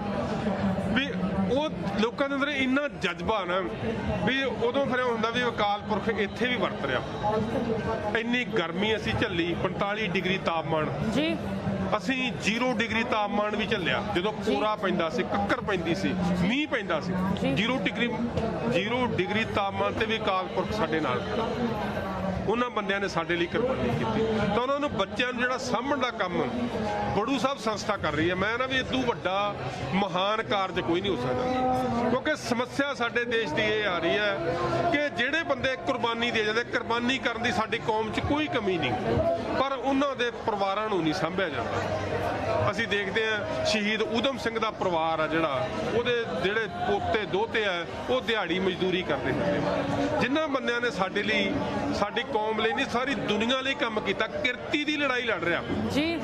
Speaker 4: ਵੀ ਉਹ ਲੋਕਾਂ ਦੇ ਅੰਦਰ ਇੰਨਾ ਜਜ਼ਬਾ ਨਾ ਵੀ ਉਦੋਂ ਫਿਰ ਹੁੰਦਾ ਵੀ ਅਕਾਲ ਪੁਰਖ ਇੱਥੇ ਵੀ ਵਰਤ ਰਿਹਾ। ਇੰਨੀ ਗਰਮੀ ਅਸੀਂ ਝੱਲੀ, 45 ਡਿਗਰੀ ਤਾਪਮਾਨ ਜੀ, ਅਸੀਂ 0 ਡਿਗਰੀ ਤਾਪਮਾਨ ਵੀ ਝੱਲਿਆ, ਜਦੋਂ ਪੂਰਾ ਪੈਂਦਾ ਸੀ, ਕੱਕਰ ਪੈਂਦੀ ਸੀ, ਮੀਂਹ ਪੈਂਦਾ ਸੀ, 0 ਡਿਗਰੀ ਤਾਪਮਾਨ ਤੇ ਵੀ ਅਕਾਲ ਪੁਰਖ ਸਾਡੇ ਨਾਲ, ਉਹਨਾਂ ਬੰਦਿਆਂ ਨੇ ਸਾਡੇ ਲਈ ਕੁਰਬਾਨੀ ਕੀਤੀ, ਤਾਂ ਉਹਨਾਂ ਨੂੰ ਬੱਚਿਆਂ ਨੂੰ ਜਿਹੜਾ ਸਾਂਭਣ ਦਾ ਕੰਮ ਬੜੂ ਸਾਹਿਬ ਸੰਸਥਾ ਕਰ ਰਹੀ ਹੈ। ਮੈਂ ਨਾ ਵੀ ਇਦੋਂ ਵੱਡਾ ਮਹਾਨ ਕਾਰਜ ਕੋਈ ਨਹੀਂ ਹੋ ਸਕਦਾ, ਕਿਉਂਕਿ ਸਮੱਸਿਆ ਸਾਡੇ ਦੇਸ਼ ਦੀ ਇਹ ਆ ਰਹੀ ਹੈ ਕਿ ਜਿਹੜੇ ਬੰਦੇ ਕੁਰਬਾਨੀ ਦੇ ਜਾਂਦੇ, ਕੁਰਬਾਨੀ ਕਰਨ ਦੀ ਸਾਡੀ ਕੌਮ 'ਚ ਕੋਈ ਕਮੀ ਨਹੀਂ, ਪਰ ਉਹਨਾਂ ਦੇ ਪਰਿਵਾਰਾਂ ਨੂੰ ਨਹੀਂ ਸਾਂਭਿਆ ਜਾਂਦਾ। ਅਸੀਂ ਦੇਖਦੇ ਹਾਂ ਸ਼ਹੀਦ ਊਧਮ ਸਿੰਘ ਦਾ ਪਰਿਵਾਰ ਆ ਜਿਹੜਾ, ਉਹਦੇ ਜਿਹੜੇ ਪੋਤੇ ਦੋਤੇ ਆ ਉਹ ਦਿਹਾੜੀ ਮਜ਼ਦੂਰੀ ਕਰਦੇ ਹੁੰਦੇ, ਜਿਨ੍ਹਾਂ ਬੰਦਿਆਂ ਨੇ ਸਾਡੇ ਲਈ, ਸਾਡੀ ਕੌਮ ਲਈ ਨਹੀਂ ਸਾਰੀ ਦੁਨੀਆ ਲਈ ਕੰਮ ਕੀਤਾ, ਕਿਰਤੀ ਦੀ ਲੜਾਈ ਲੜ ਰਿਹਾ।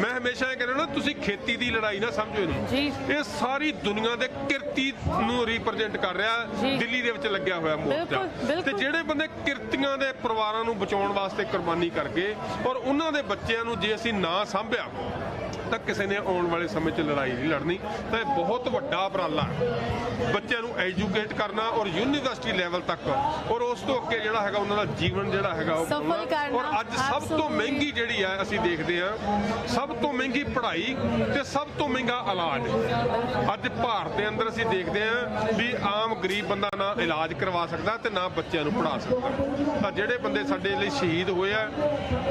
Speaker 4: ਮੈਂ ਹਮੇਸ਼ਾ ਇਹ ਕਹਿੰਦਾ ਨਾ, ਤੁਸੀਂ ਖੇਤੀ ਦੀ ਲੜਾਈ ਨਾ ਸਮਝੋ ਇਹਨੂੰ, ਇਹ ਸਾਰੀ ਦੁਨੀਆ ਦੇ ਕਿਰਤੀ ਨੂੰ ਰਿਪਰੈਜ਼ੈਂਟ ਕਰ ਰਿਹਾ, ਦਿੱਲੀ ਦੇ ਵਿੱਚ ਲੱਗਿਆ ਹੋਇਆ ਮੋਰਚਾ, ਤੇ ਜਿਹੜੇ ਬੰਦੇ ਕਿਰਤੀਆਂ ਦੇ ਪਰਿਵਾਰਾਂ ਨੂੰ ਬਚਾਉਣ ਵਾਸਤੇ ਕੁਰਬਾਨੀ ਕਰ ਗਏ, ਔਰ ਉਹਨਾਂ ਦੇ ਬੱਚਿਆਂ ਨੂੰ ਜੇ ਅਸੀਂ ਨਾ ਸਾਂਭਿਆ ਤਾਂ ਕਿਸੇ ਨੇ ਆਉਣ ਵਾਲੇ ਸਮੇਂ 'ਚ ਲੜਾਈ ਨਹੀਂ ਲੜਨੀ। ਤਾਂ ਇਹ ਬਹੁਤ ਵੱਡਾ ਉਪਰਾਲਾ, ਬੱਚਿਆਂ ਨੂੰ ਐਜੂਕੇਟ ਕਰਨਾ ਔਰ ਯੂਨੀਵਰਸਿਟੀ ਲੈਵਲ ਤੱਕ, ਔਰ ਉਸ ਤੋਂ ਅੱਗੇ ਜਿਹੜਾ ਹੈਗਾ ਉਹਨਾਂ ਦਾ ਜੀਵਨ ਜਿਹੜਾ ਹੈਗਾ ਉਹ ਬਣਾਉਣਾ। ਔਰ ਅੱਜ ਸਭ ਤੋਂ ਮਹਿੰਗੀ ਜਿਹੜੀ ਹੈ ਅਸੀਂ ਦੇਖਦੇ ਹਾਂ, ਸਭ ਤੋਂ ਮਹਿੰਗੀ ਪੜ੍ਹਾਈ ਤੇ ਸਭ ਤੋਂ ਮਹਿੰਗਾ ਇਲਾਜ ਅੱਜ ਭਾਰਤ ਦੇ ਅੰਦਰ ਅਸੀਂ ਦੇਖਦੇ ਹਾਂ ਵੀ ਆਮ ਗਰੀਬ ਬੰਦਾ ਨਾ ਇਲਾਜ ਕਰਵਾ ਸਕਦਾ ਤੇ ਨਾ ਬੱਚਿਆਂ ਨੂੰ ਪੜ੍ਹਾ ਸਕਦਾ। ਤਾਂ ਜਿਹੜੇ ਬੰਦੇ ਸਾਡੇ ਲਈ ਸ਼ਹੀਦ ਹੋਏ ਆ,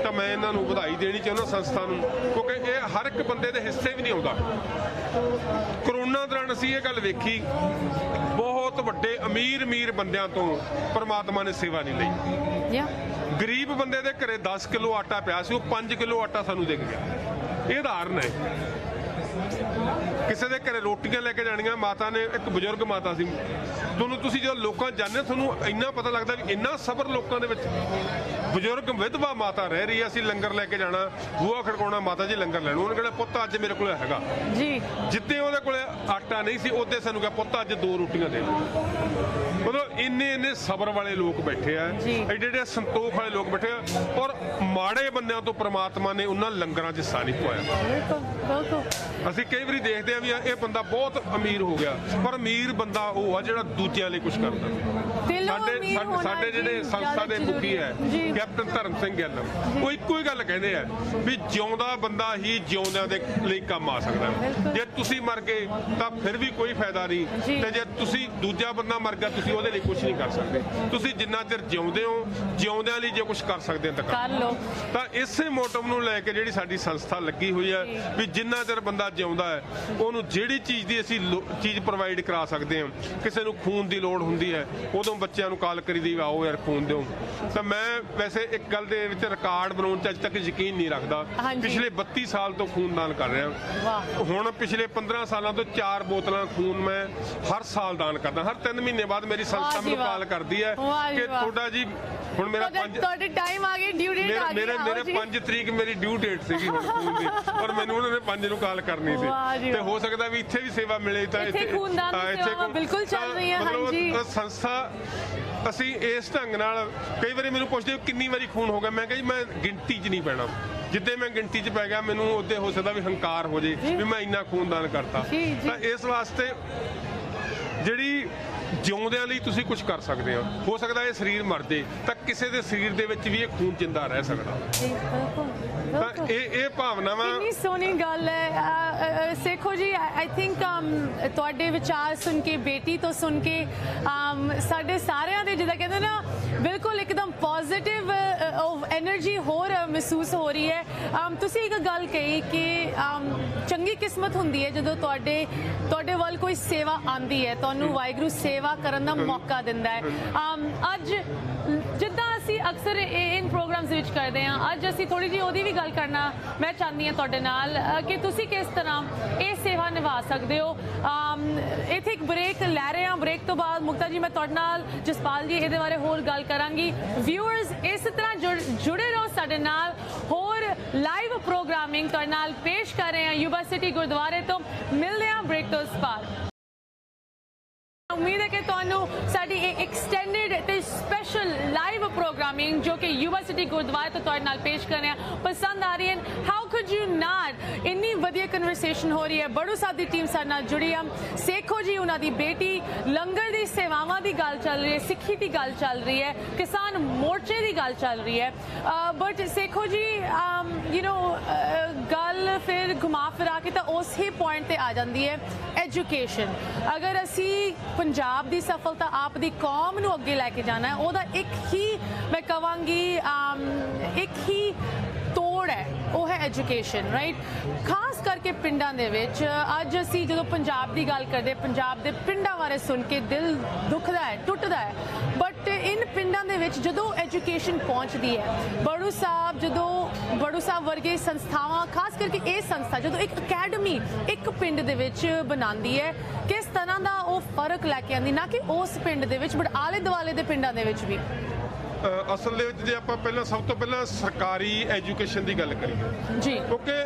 Speaker 4: ਤਾਂ ਮੈਂ ਇਹਨਾਂ ਨੂੰ ਵਧਾਈ ਦੇਣੀ ਚਾਹੁੰਦਾ ਸੰਸਥਾ ਨੂੰ, ਕਿਉਂਕਿ ਇਹ ਹਰ ਇੱਕ ਬੰਦੇ ਦੇ ਹਿੱਸੇ ਵੀ ਨਹੀਂ ਆਉਂਦਾ। ਕਰੋਨਾ ਦੌਰਾਨ ਅਸੀਂ ਇਹ ਗੱਲ ਵੇਖੀ, ਬਹੁਤ ਵੱਡੇ ਅਮੀਰ ਬੰਦਿਆਂ ਤੋਂ ਪਰਮਾਤਮਾ ਨੇ ਸੇਵਾ ਨਹੀਂ ਲਈ। ਗਰੀਬ ਬੰਦੇ ਦੇ ਘਰੇ 10 ਕਿਲੋ ਆਟਾ ਪਿਆ ਸੀ, ਉਹ 5 ਕਿਲੋ ਆਟਾ ਸਾਨੂੰ ਦੇ ਗਿਆ। ਇਹ ਉਦਾਹਰਨ ਹੈ। ਕਿਸੇ ਦੇ ਘਰੇ ਰੋਟੀਆਂ ਲੈ ਕੇ ਜਾਣੀਆਂ, ਮਾਤਾ ਨੇ, ਇੱਕ ਬਜ਼ੁਰਗ ਮਾਤਾ ਸੀ, ਤੁਸੀਂ ਜਦੋਂ ਲੋਕਾਂ ਜਾਣਦੇ ਤੁਹਾਨੂੰ ਇੰਨਾ ਪਤਾ ਲੱਗਦਾ ਵੀ ਇੰਨਾ ਸਬਰ ਲੋਕਾਂ ਦੇ ਵਿੱਚ, ਬਜ਼ੁਰਗ ਵਿਧਵਾ ਮਾਤਾ ਰਹਿ ਰਹੀ ਹੈ, ਅਸੀਂ ਲੰਗਰ ਲੈ ਕੇ ਜਾਣਾ, ਬੂਹਾ ਖੜਕਾਉਣਾ, ਮਾਤਾ ਜੀ ਲੰਗਰ ਲੈਣ। ਉਹਨੇ ਕਿਹਾ ਪੁੱਤ ਅੱਜ ਮੇਰੇ ਕੋਲ ਹੈਗਾ
Speaker 1: ਜੀ।
Speaker 4: ਜਿੱਦੇ ਉਹਦੇ ਕੋਲ ਆਟਾ ਨਹੀਂ ਸੀ ਉਹਦੇ ਸਾਨੂੰ ਕਿਹਾ ਪੁੱਤ ਅੱਜ 2 ਰੋਟੀਆਂ ਦੇ। ਮਤਲਬ ਇੰਨੇ ਸਬਰ ਵਾਲੇ ਲੋਕ ਬੈਠੇ ਆ, ਐਡੇ ਸੰਤੋਖ ਵਾਲੇ ਲੋਕ ਬੈਠੇ ਆ, ਔਰ ਮਾੜੇ ਬੰਦਿਆਂ ਤੋਂ ਪ੍ਰਮਾਤਮਾ ਨੇ ਉਹਨਾਂ ਲੰਗਰਾਂ 'ਚ ਹਿੱਸਾ ਨਹੀਂ ਪਵਾਇਆ। ਅਸੀਂ ਕਈ ਵਾਰੀ ਦੇਖਦੇ ਆ ਵੀ ਇਹ ਬੰਦਾ ਬਹੁਤ ਅਮੀਰ ਹੋ ਗਿਆ, ਪਰ ਅਮੀਰ ਬੰਦਾ ਉਹ ਆ ਜਿਹੜਾ ਦੂਜਿਆਂ ਲਈ ਕੁਝ ਕਰਦਾ। ਸਾਡੇ ਜਿਹੜੇ ਸੰਸਥਾ ਦੇ ਮੁਖੀ ਹੈ ਕੈਪਟਨ ਧਰਮ ਸਿੰਘ ਗਿੱਲ, ਉਹ ਇੱਕੋ ਹੀ ਗੱਲ ਕਹਿੰਦੇ ਆ ਵੀ ਜਿਉਂਦਾ ਬੰਦਾ ਹੀ ਜਿਉਂਦਿਆਂ ਦੇ ਲਈ ਕੰਮ ਆ ਸਕਦਾ। ਜੇ ਤੁਸੀਂ ਮਰ ਗਏ ਤਾਂ ਫਿਰ ਵੀ ਕੋਈ ਫਾਇਦਾ ਨਹੀਂ, ਤੇ ਜੇ ਤੁਸੀਂ ਦੂਜਾ ਬੰਦਾ ਮਰ ਗਿਆ ਤੁਸੀਂ ਉਹਦੇ ਲਈ ਕੁਝ ਨਹੀਂ ਕਰ ਸਕਦੇ। ਤੁਸੀਂ ਜਿੰਨਾ ਚਿਰ ਜਿਉਂਦੇ ਹੋ, ਜਿਉਂਦਿਆਂ ਲਈ ਜੇ ਕੁਝ ਕਰ ਸਕਦੇ ਤਾਂ ਕਰ ਲਓ। ਤਾਂ ਇਸੇ ਮੋਟਿਵ ਨੂੰ ਲੈ ਕੇ ਜਿਹੜੀ ਸਾਡੀ ਸੰਸਥਾ ਲੱਗੀ ਹੋਈ ਹੈ ਵੀ ਜਿੰਨਾ ਚਿਰ ਬੰਦਾ ਜਿਉਂਦਾ ਹੈ ਉਹਨੂੰ ਜਿਹੜੀ ਚੀਜ਼ ਦੀ ਅਸੀਂ ਚੀਜ਼ ਪ੍ਰੋਵਾਈਡ ਕਰਾ ਸਕਦੇ ਹਾਂ। ਕਿਸੇ ਨੂੰ ਖੂਨ ਦੀ ਲੋੜ ਹੁੰਦੀ ਹੈ ਉਦੋਂ ਬੱਚਿਆਂ ਨੂੰ ਕਾਲ ਕਰੀਦੀ ਆਓ ਯਾਰ ਖੂਨ ਦਿਓ। ਤਾਂ ਮੈਂ ਵੈਸੇ ਇੱਕ ਗੱਲ ਦੇ ਵਿੱਚ ਰਿਕਾਰਡ ਬਣਾਉਣ 'ਚ ਅੱਜ ਤੱਕ ਯਕੀਨ ਨਹੀਂ ਰੱਖਦਾ। ਪਿਛਲੇ 32 ਸਾਲ ਤੋਂ ਖੂਨਦਾਨ ਕਰ ਰਿਹਾ। ਹੁਣ ਪਿਛਲੇ 15 ਸਾਲਾਂ ਤੋਂ 4 ਬੋਤਲਾਂ ਖੂਨ ਮੈਂ ਹਰ ਸਾਲ ਦਾਨ ਕਰਦਾ। ਹਰ 3 ਮਹੀਨੇ ਬਾਅਦ ਮੇਰੀ ਸੰਸਥਾ ਮੈਨੂੰ ਕਾਲ ਕਰਦੀ ਹੈ ਕਿ ਤੁਹਾਡਾ ਜੀ ਹੁਣ ਮੇਰਾ 5 ਤੁਹਾਡੇ ਟਾਈਮ ਆ ਗਈ, ਡਿਊ ਡੇਟ ਆ ਗਈ। ਮੇਰੇ 5 ਤਰੀਕ ਮੇਰੀ ਡਿਊ ਡੇਟ ਸੀਗੀ ਹੁਣ ਖੂਨ ਦੀ, ਔਰ ਮੈਨੂੰ ਉਹਨਾਂ ਨੇ 5 ਨੂੰ ਕਾਲ ਕਰਨੀ ਸੀ। ਤੇ ਹੋ ਸਕਦਾ ਵੀ ਇੱਥੇ ਵੀ ਸੇਵਾ ਮਿਲੇ ਤਾਂ ਇੱਥੇ
Speaker 1: ਬਿਲਕੁਲ ਚੱਲ ਰਹੀ ਹੈ। ਹਾਂਜੀ,
Speaker 4: ਸੰਸਥਾ ਅਸੀਂ ਇਸ ਢੰਗ ਨਾਲ ਕਈ ਵਾਰੀ ਮੈਨੂੰ ਪੁੱਛਦੇ ਕਿੰਨੀ ਵਾਰੀ ਖੂਨ ਹੋ ਗਿਆ, ਮੈਂ ਕਿਹਾ ਜੀ ਮੈਂ ਗਿਣਤੀ 'ਚ ਨਹੀਂ ਪੈਣਾ। ਜਿੱਦੇ ਮੈਂ ਗਿਣਤੀ 'ਚ ਪੈ ਗਿਆ ਮੈਨੂੰ ਉਹਦੇ ਹੋ ਸਕਦਾ ਵੀ ਹੰਕਾਰ ਹੋ ਜੇ ਵੀ ਮੈਂ ਇੰਨਾ ਖੂਨਦਾਨ ਕਰਤਾ। ਤਾਂ ਇਸ ਵਾਸਤੇ ਜਿਹੜੀ ਜਿਉਂਦਿਆਂ ਲਈ ਤੁਸੀਂ ਕੁਝ ਕਰ ਸਕਦੇ ਹੋ ਸਕਦਾ ਇਹ ਸਰੀਰ ਮਰ ਜੇ ਤਾਂ ਕਿਸੇ ਦੇ ਸਰੀਰ ਦੇ ਵਿੱਚ ਵੀ ਇਹ ਖੂਨ ਜਿੰਦਾ ਰਹਿ ਸਕਦਾ। ਤਾਂ ਇਹ ਭਾਵਨਾਵਾਂ
Speaker 1: ਕਿੰਨੀ ਸੋਹਣੀ ਗੱਲ ਹੈ। ਸੇਖੋ ਜੀ, ਆਈ ਥਿੰਕ ਤੁਹਾਡੇ ਵਿਚਾਰ ਸੁਣ ਕੇ, ਬੇਟੀ ਤੋਂ ਸੁਣ ਕੇ ਸਾਡੇ ਸਾਰਿਆਂ ਦੇ ਜਿੱਦਾਂ ਕਹਿੰਦੇ ਨਾ ਬਿਲਕੁਲ ਇੱਕਦਮ ਪੋਜ਼ਿਟਿਵ ਐਨਰਜੀ ਹੋਰ ਮਹਿਸੂਸ ਹੋ ਰਹੀ ਹੈ। ਤੁਸੀਂ ਇੱਕ ਗੱਲ ਕਹੀ ਕਿ ਚੰਗੀ ਕਿਸਮਤ ਹੁੰਦੀ ਹੈ ਜਦੋਂ ਤੁਹਾਡੇ ਵੱਲ ਕੋਈ ਸੇਵਾ ਆਉਂਦੀ ਹੈ, ਤੁਹਾਨੂੰ ਵਾਹਿਗੁਰੂ ਸੇਵਾ ਕਰਨ ਦਾ ਮੌਕਾ ਦਿੰਦਾ ਹੈ। ਅੱਜ ਜਿੱਦਾਂ ਅਸੀਂ ਅਕਸਰ ਇਨ ਪ੍ਰੋਗਰਾਮਸ ਵਿੱਚ ਕਰਦੇ ਹਾਂ, ਅੱਜ ਅਸੀਂ ਥੋੜੀ ਜਿਹੀ ਉਹਦੀ ਵੀ ਗੱਲ ਕਰਨਾ ਮੈਂ ਚਾਹੁੰਦੀ ਹਾਂ ਤੁਹਾਡੇ ਨਾਲ ਕਿ ਤੁਸੀਂ ਕਿਸ ਤਰ੍ਹਾਂ ਇਹ ਸੇਵਾ ਨਿਭਾ ਸਕਦੇ ਹੋ। ਇੱਥੇ ਇੱਕ ਬ੍ਰੇਕ ਲੈ ਰਹੇ ਹਾਂ, ਬ੍ਰੇਕ ਤੋਂ ਬਾਅਦ ਮੁਕਤਾ ਜੀ ਮੈਂ ਤੁਹਾਡੇ ਨਾਲ, ਜਸਪਾਲ ਜੀ ਇਹਦੇ ਬਾਰੇ ਹੋਰ ਗੱਲ ਕਰਾਂਗੀ। ਵਿਊਅਰਸ ਇਸ ਤਰ੍ਹਾਂ ਜੁੜੇ ਰਹੋ ਸਾਡੇ ਨਾਲ, ਹੋਰ ਲਾਈਵ ਪ੍ਰੋਗਰਾਮਿੰਗ ਤੁਹਾਡੇ ਨਾਲ ਪੇਸ਼ ਕਰ ਰਹੇ ਹਾਂ ਯੂਬਾ ਸਿਟੀ ਗੁਰਦੁਆਰੇ ਤੋਂ। ਮਿਲਦੇ ਹਾਂ ਬ੍ਰੇਕ ਤੋਂ ਬਾਅਦ। ਉਮੀਦ ਹੈ ਕਿ ਤੁਹਾਨੂੰ ਸਾਡੀ ਇਹ ਐਕਸਟੈਂਡਡ ਤੇ ਸਪੈਸ਼ਲ ਲਾਈਵ ਪ੍ਰੋਗਰਾਮਿੰਗ ਜੋ ਕਿ ਯੂਬਾ ਸਿਟੀ ਗੁਰਦੁਆਰੇ ਤੋਂ ਤੁਹਾਡੇ ਨਾਲ ਪੇਸ਼ ਕਰ ਰਹੇ ਹਾਂ ਪਸੰਦ ਆ ਰਹੀ ਹੈ। How could you not. ਇੰਨੀ ਵਧੀਆ ਕਨਵਰਸੇਸ਼ਨ ਹੋ ਰਹੀ ਹੈ। ਬੜੂ ਸਾਹਿਬ ਦੀ ਟੀਮ ਸਾਡੇ ਨਾਲ ਜੁੜੀ ਆ। ਸੇਖੋ ਜੀ ਉਹਨਾਂ ਦੀ ਬੇਟੀ, ਲੰਗਰ ਦੀ ਸੇਵਾਵਾਂ ਦੀ ਗੱਲ ਚੱਲ ਰਹੀ ਹੈ, ਸਿੱਖੀ ਦੀ ਗੱਲ ਚੱਲ ਰਹੀ ਹੈ, ਕਿਸਾਨ ਮੋਰਚੇ ਦੀ ਗੱਲ ਚੱਲ ਰਹੀ ਹੈ। ਬਟ ਸੇਖੋ ਜੀ ਗੱਲ ਫਿਰ ਘੁਮਾ ਫਿਰਾ ਕੇ ਤਾਂ ਉਸੇ ਪੁਆਇੰਟ ਤੇ ਆ ਜਾਂਦੀ ਹੈ, ਐਜੂਕੇਸ਼ਨ। ਅਗਰ ਅਸੀਂ ਪੰਜਾਬ ਦੀ ਸਫਲਤਾ ਆਪ ਦੀ ਕੌਮ ਨੂੰ ਅੱਗੇ ਲੈ ਕੇ ਜਾਣਾ ਹੈ, ਉਹਦਾ ਇੱਕ ਹੀ ਮੈਂ ਕਹਾਂਗੀ ਇੱਕ ਹੀ ਤੋੜ ਹੈ, ਉਹ ਹੈ ਐਜੂਕੇਸ਼ਨ, ਰਾਈਟ। ਖਾਸ ਕਰਕੇ ਪਿੰਡਾਂ ਦੇ ਵਿੱਚ ਅੱਜ ਅਸੀਂ ਜਦੋਂ ਪੰਜਾਬ ਦੀ ਗੱਲ ਕਰਦੇ, ਪੰਜਾਬ ਦੇ ਪਿੰਡਾਂ ਬਾਰੇ ਸੁਣ ਕੇ ਦਿਲ ਦੁਖਦਾ ਹੈ, ਟੁੱਟਦਾ ਹੈ। ਬਟ ਇਨ ਪਿੰਡਾਂ ਦੇ ਵਿੱਚ ਜਦੋਂ ਐਜੂਕੇਸ਼ਨ ਪਹੁੰਚਦੀ ਹੈ, ਬੜੂ ਸਾਹਿਬ ਵਰਗੇ ਸੰਸਥਾਵਾਂ, ਖਾਸ ਕਰਕੇ ਇਹ ਸੰਸਥਾ ਜਦੋਂ ਇੱਕ ਅਕੈਡਮੀ ਇੱਕ ਪਿੰਡ ਦੇ ਵਿੱਚ ਬਣਾਉਂਦੀ ਹੈ, ਕਿਸ ਤਰ੍ਹਾਂ ਦਾ ਉਹ ਫਰਕ ਲੈ ਕੇ ਆਉਂਦੀ, ਨਾ ਕਿ ਉਸ ਪਿੰਡ ਦੇ ਵਿੱਚ ਬਟ ਆਲੇ ਦੁਆਲੇ ਦੇ ਪਿੰਡਾਂ ਦੇ ਵਿੱਚ ਵੀ।
Speaker 4: ਅਸਲ ਦੇ ਵਿੱਚ ਜੇ ਆਪਾਂ ਸਭ ਤੋਂ ਪਹਿਲਾਂ ਸਰਕਾਰੀ ਐਜੂਕੇਸ਼ਨ ਦੀ ਗੱਲ ਕਰੀਏ
Speaker 1: ਜੀ,
Speaker 4: ਕਿਉਂਕਿ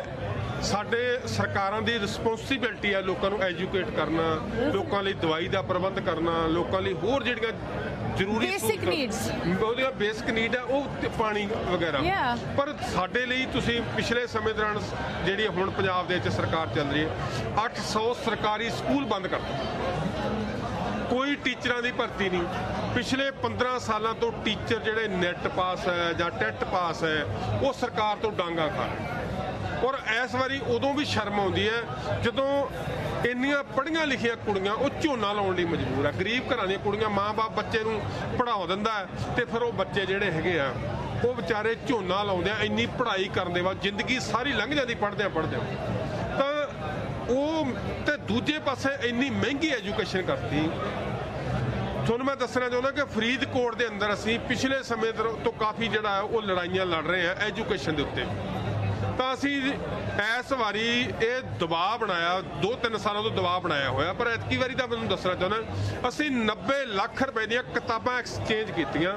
Speaker 4: ਸਾਡੇ ਸਰਕਾਰਾਂ ਦੀ ਰਿਸਪੌਂਸਿਬਿਲਟੀ ਹੈ ਲੋਕਾਂ ਨੂੰ ਐਜੂਕੇਟ ਕਰਨਾ, ਲੋਕਾਂ ਲਈ ਦਵਾਈ ਦਾ ਪ੍ਰਬੰਧ ਕਰਨਾ, ਲੋਕਾਂ ਲਈ ਹੋਰ ਜਿਹੜੀਆਂ ਜ਼ਰੂਰੀ
Speaker 1: ਬੇਸਿਕ ਨੀਡਸ,
Speaker 4: ਉਹਦੀਆਂ ਬੇਸਿਕ ਨੀਡ ਹੈ ਉਹ ਪਾਣੀ ਵਗੈਰਾ। ਪਰ ਸਾਡੇ ਲਈ ਤੁਸੀਂ ਪਿਛਲੇ ਸਮੇਂ ਦੌਰਾਨ ਜਿਹੜੀ ਹੁਣ ਪੰਜਾਬ ਦੇ ਵਿੱਚ ਸਰਕਾਰ ਚੱਲ ਰਹੀ ਹੈ, 800 ਸਰਕਾਰੀ ਸਕੂਲ ਬੰਦ ਕਰ ਦਿੱਤੇ। ਕੋਈ ਟੀਚਰਾਂ ਦੀ ਭਰਤੀ ਨਹੀਂ। ਪਿਛਲੇ 15 ਸਾਲਾਂ ਤੋਂ ਟੀਚਰ ਜਿਹੜੇ ਨੈਟ ਪਾਸ ਹੈ ਜਾਂ ਟੈਟ ਪਾਸ ਹੈ ਉਹ ਸਰਕਾਰ ਤੋਂ ਡਾਂਗਾ ਖਾ ਰਹੇ। ਔਰ ਇਸ ਵਾਰੀ ਉਦੋਂ ਵੀ ਸ਼ਰਮ ਆਉਂਦੀ ਹੈ ਜਦੋਂ ਇੰਨੀਆਂ ਪੜ੍ਹੀਆਂ ਲਿਖੀਆਂ ਕੁੜੀਆਂ ਉਹ ਝੋਨਾ ਲਾਉਣ ਲਈ ਮਜਬੂਰ ਆ। ਗਰੀਬ ਘਰਾਂ ਦੀਆਂ ਕੁੜੀਆਂ, ਮਾਂ-ਬਾਪ ਬੱਚੇ ਨੂੰ ਪੜ੍ਹਾ ਦਿੰਦਾ ਤੇ ਫਿਰ ਉਹ ਬੱਚੇ ਜਿਹੜੇ ਹੈਗੇ ਆ ਉਹ ਵਿਚਾਰੇ ਝੋਨਾ ਲਾਉਂਦੇ ਆ। ਇੰਨੀ ਪੜ੍ਹਾਈ ਕਰਨ ਦੇ ਬਾਅਦ ਜ਼ਿੰਦਗੀ ਸਾਰੀ ਲੰਘ ਜਾਂਦੀ ਪੜ੍ਹਦਿਆਂ ਤਾਂ ਉਹ। ਤੇ ਦੂਜੇ ਪਾਸੇ ਇੰਨੀ ਮਹਿੰਗੀ ਐਜੂਕੇਸ਼ਨ ਕਰਤੀ। ਤੁਹਾਨੂੰ ਮੈਂ ਦੱਸਣਾ ਚਾਹੁੰਦਾ ਕਿ ਫਰੀਦਕੋਟ ਦੇ ਅੰਦਰ ਅਸੀਂ ਪਿਛਲੇ ਸਮੇਂ ਤੋਂ ਕਾਫੀ ਜਿਹੜਾ ਉਹ ਲੜਾਈਆਂ ਲੜ ਰਹੇ ਹਾਂ ਐਜੂਕੇਸ਼ਨ ਦੇ ਉੱਤੇ। ਤਾਂ ਅਸੀਂ ਇਸ ਵਾਰੀ ਇਹ ਦਬਾਅ ਬਣਾਇਆ, 2-3 ਸਾਲਾਂ ਤੋਂ ਦਬਾਅ ਬਣਾਇਆ ਹੋਇਆ, ਪਰ ਐਤਕੀ ਵਾਰੀ ਤਾਂ ਮੈਨੂੰ ਦੱਸਣਾ ਚਾਹੁੰਦਾ ਅਸੀਂ 90 ਲੱਖ ਰੁਪਏ ਦੀਆਂ ਕਿਤਾਬਾਂ ਐਕਸਚੇਂਜ ਕੀਤੀਆਂ।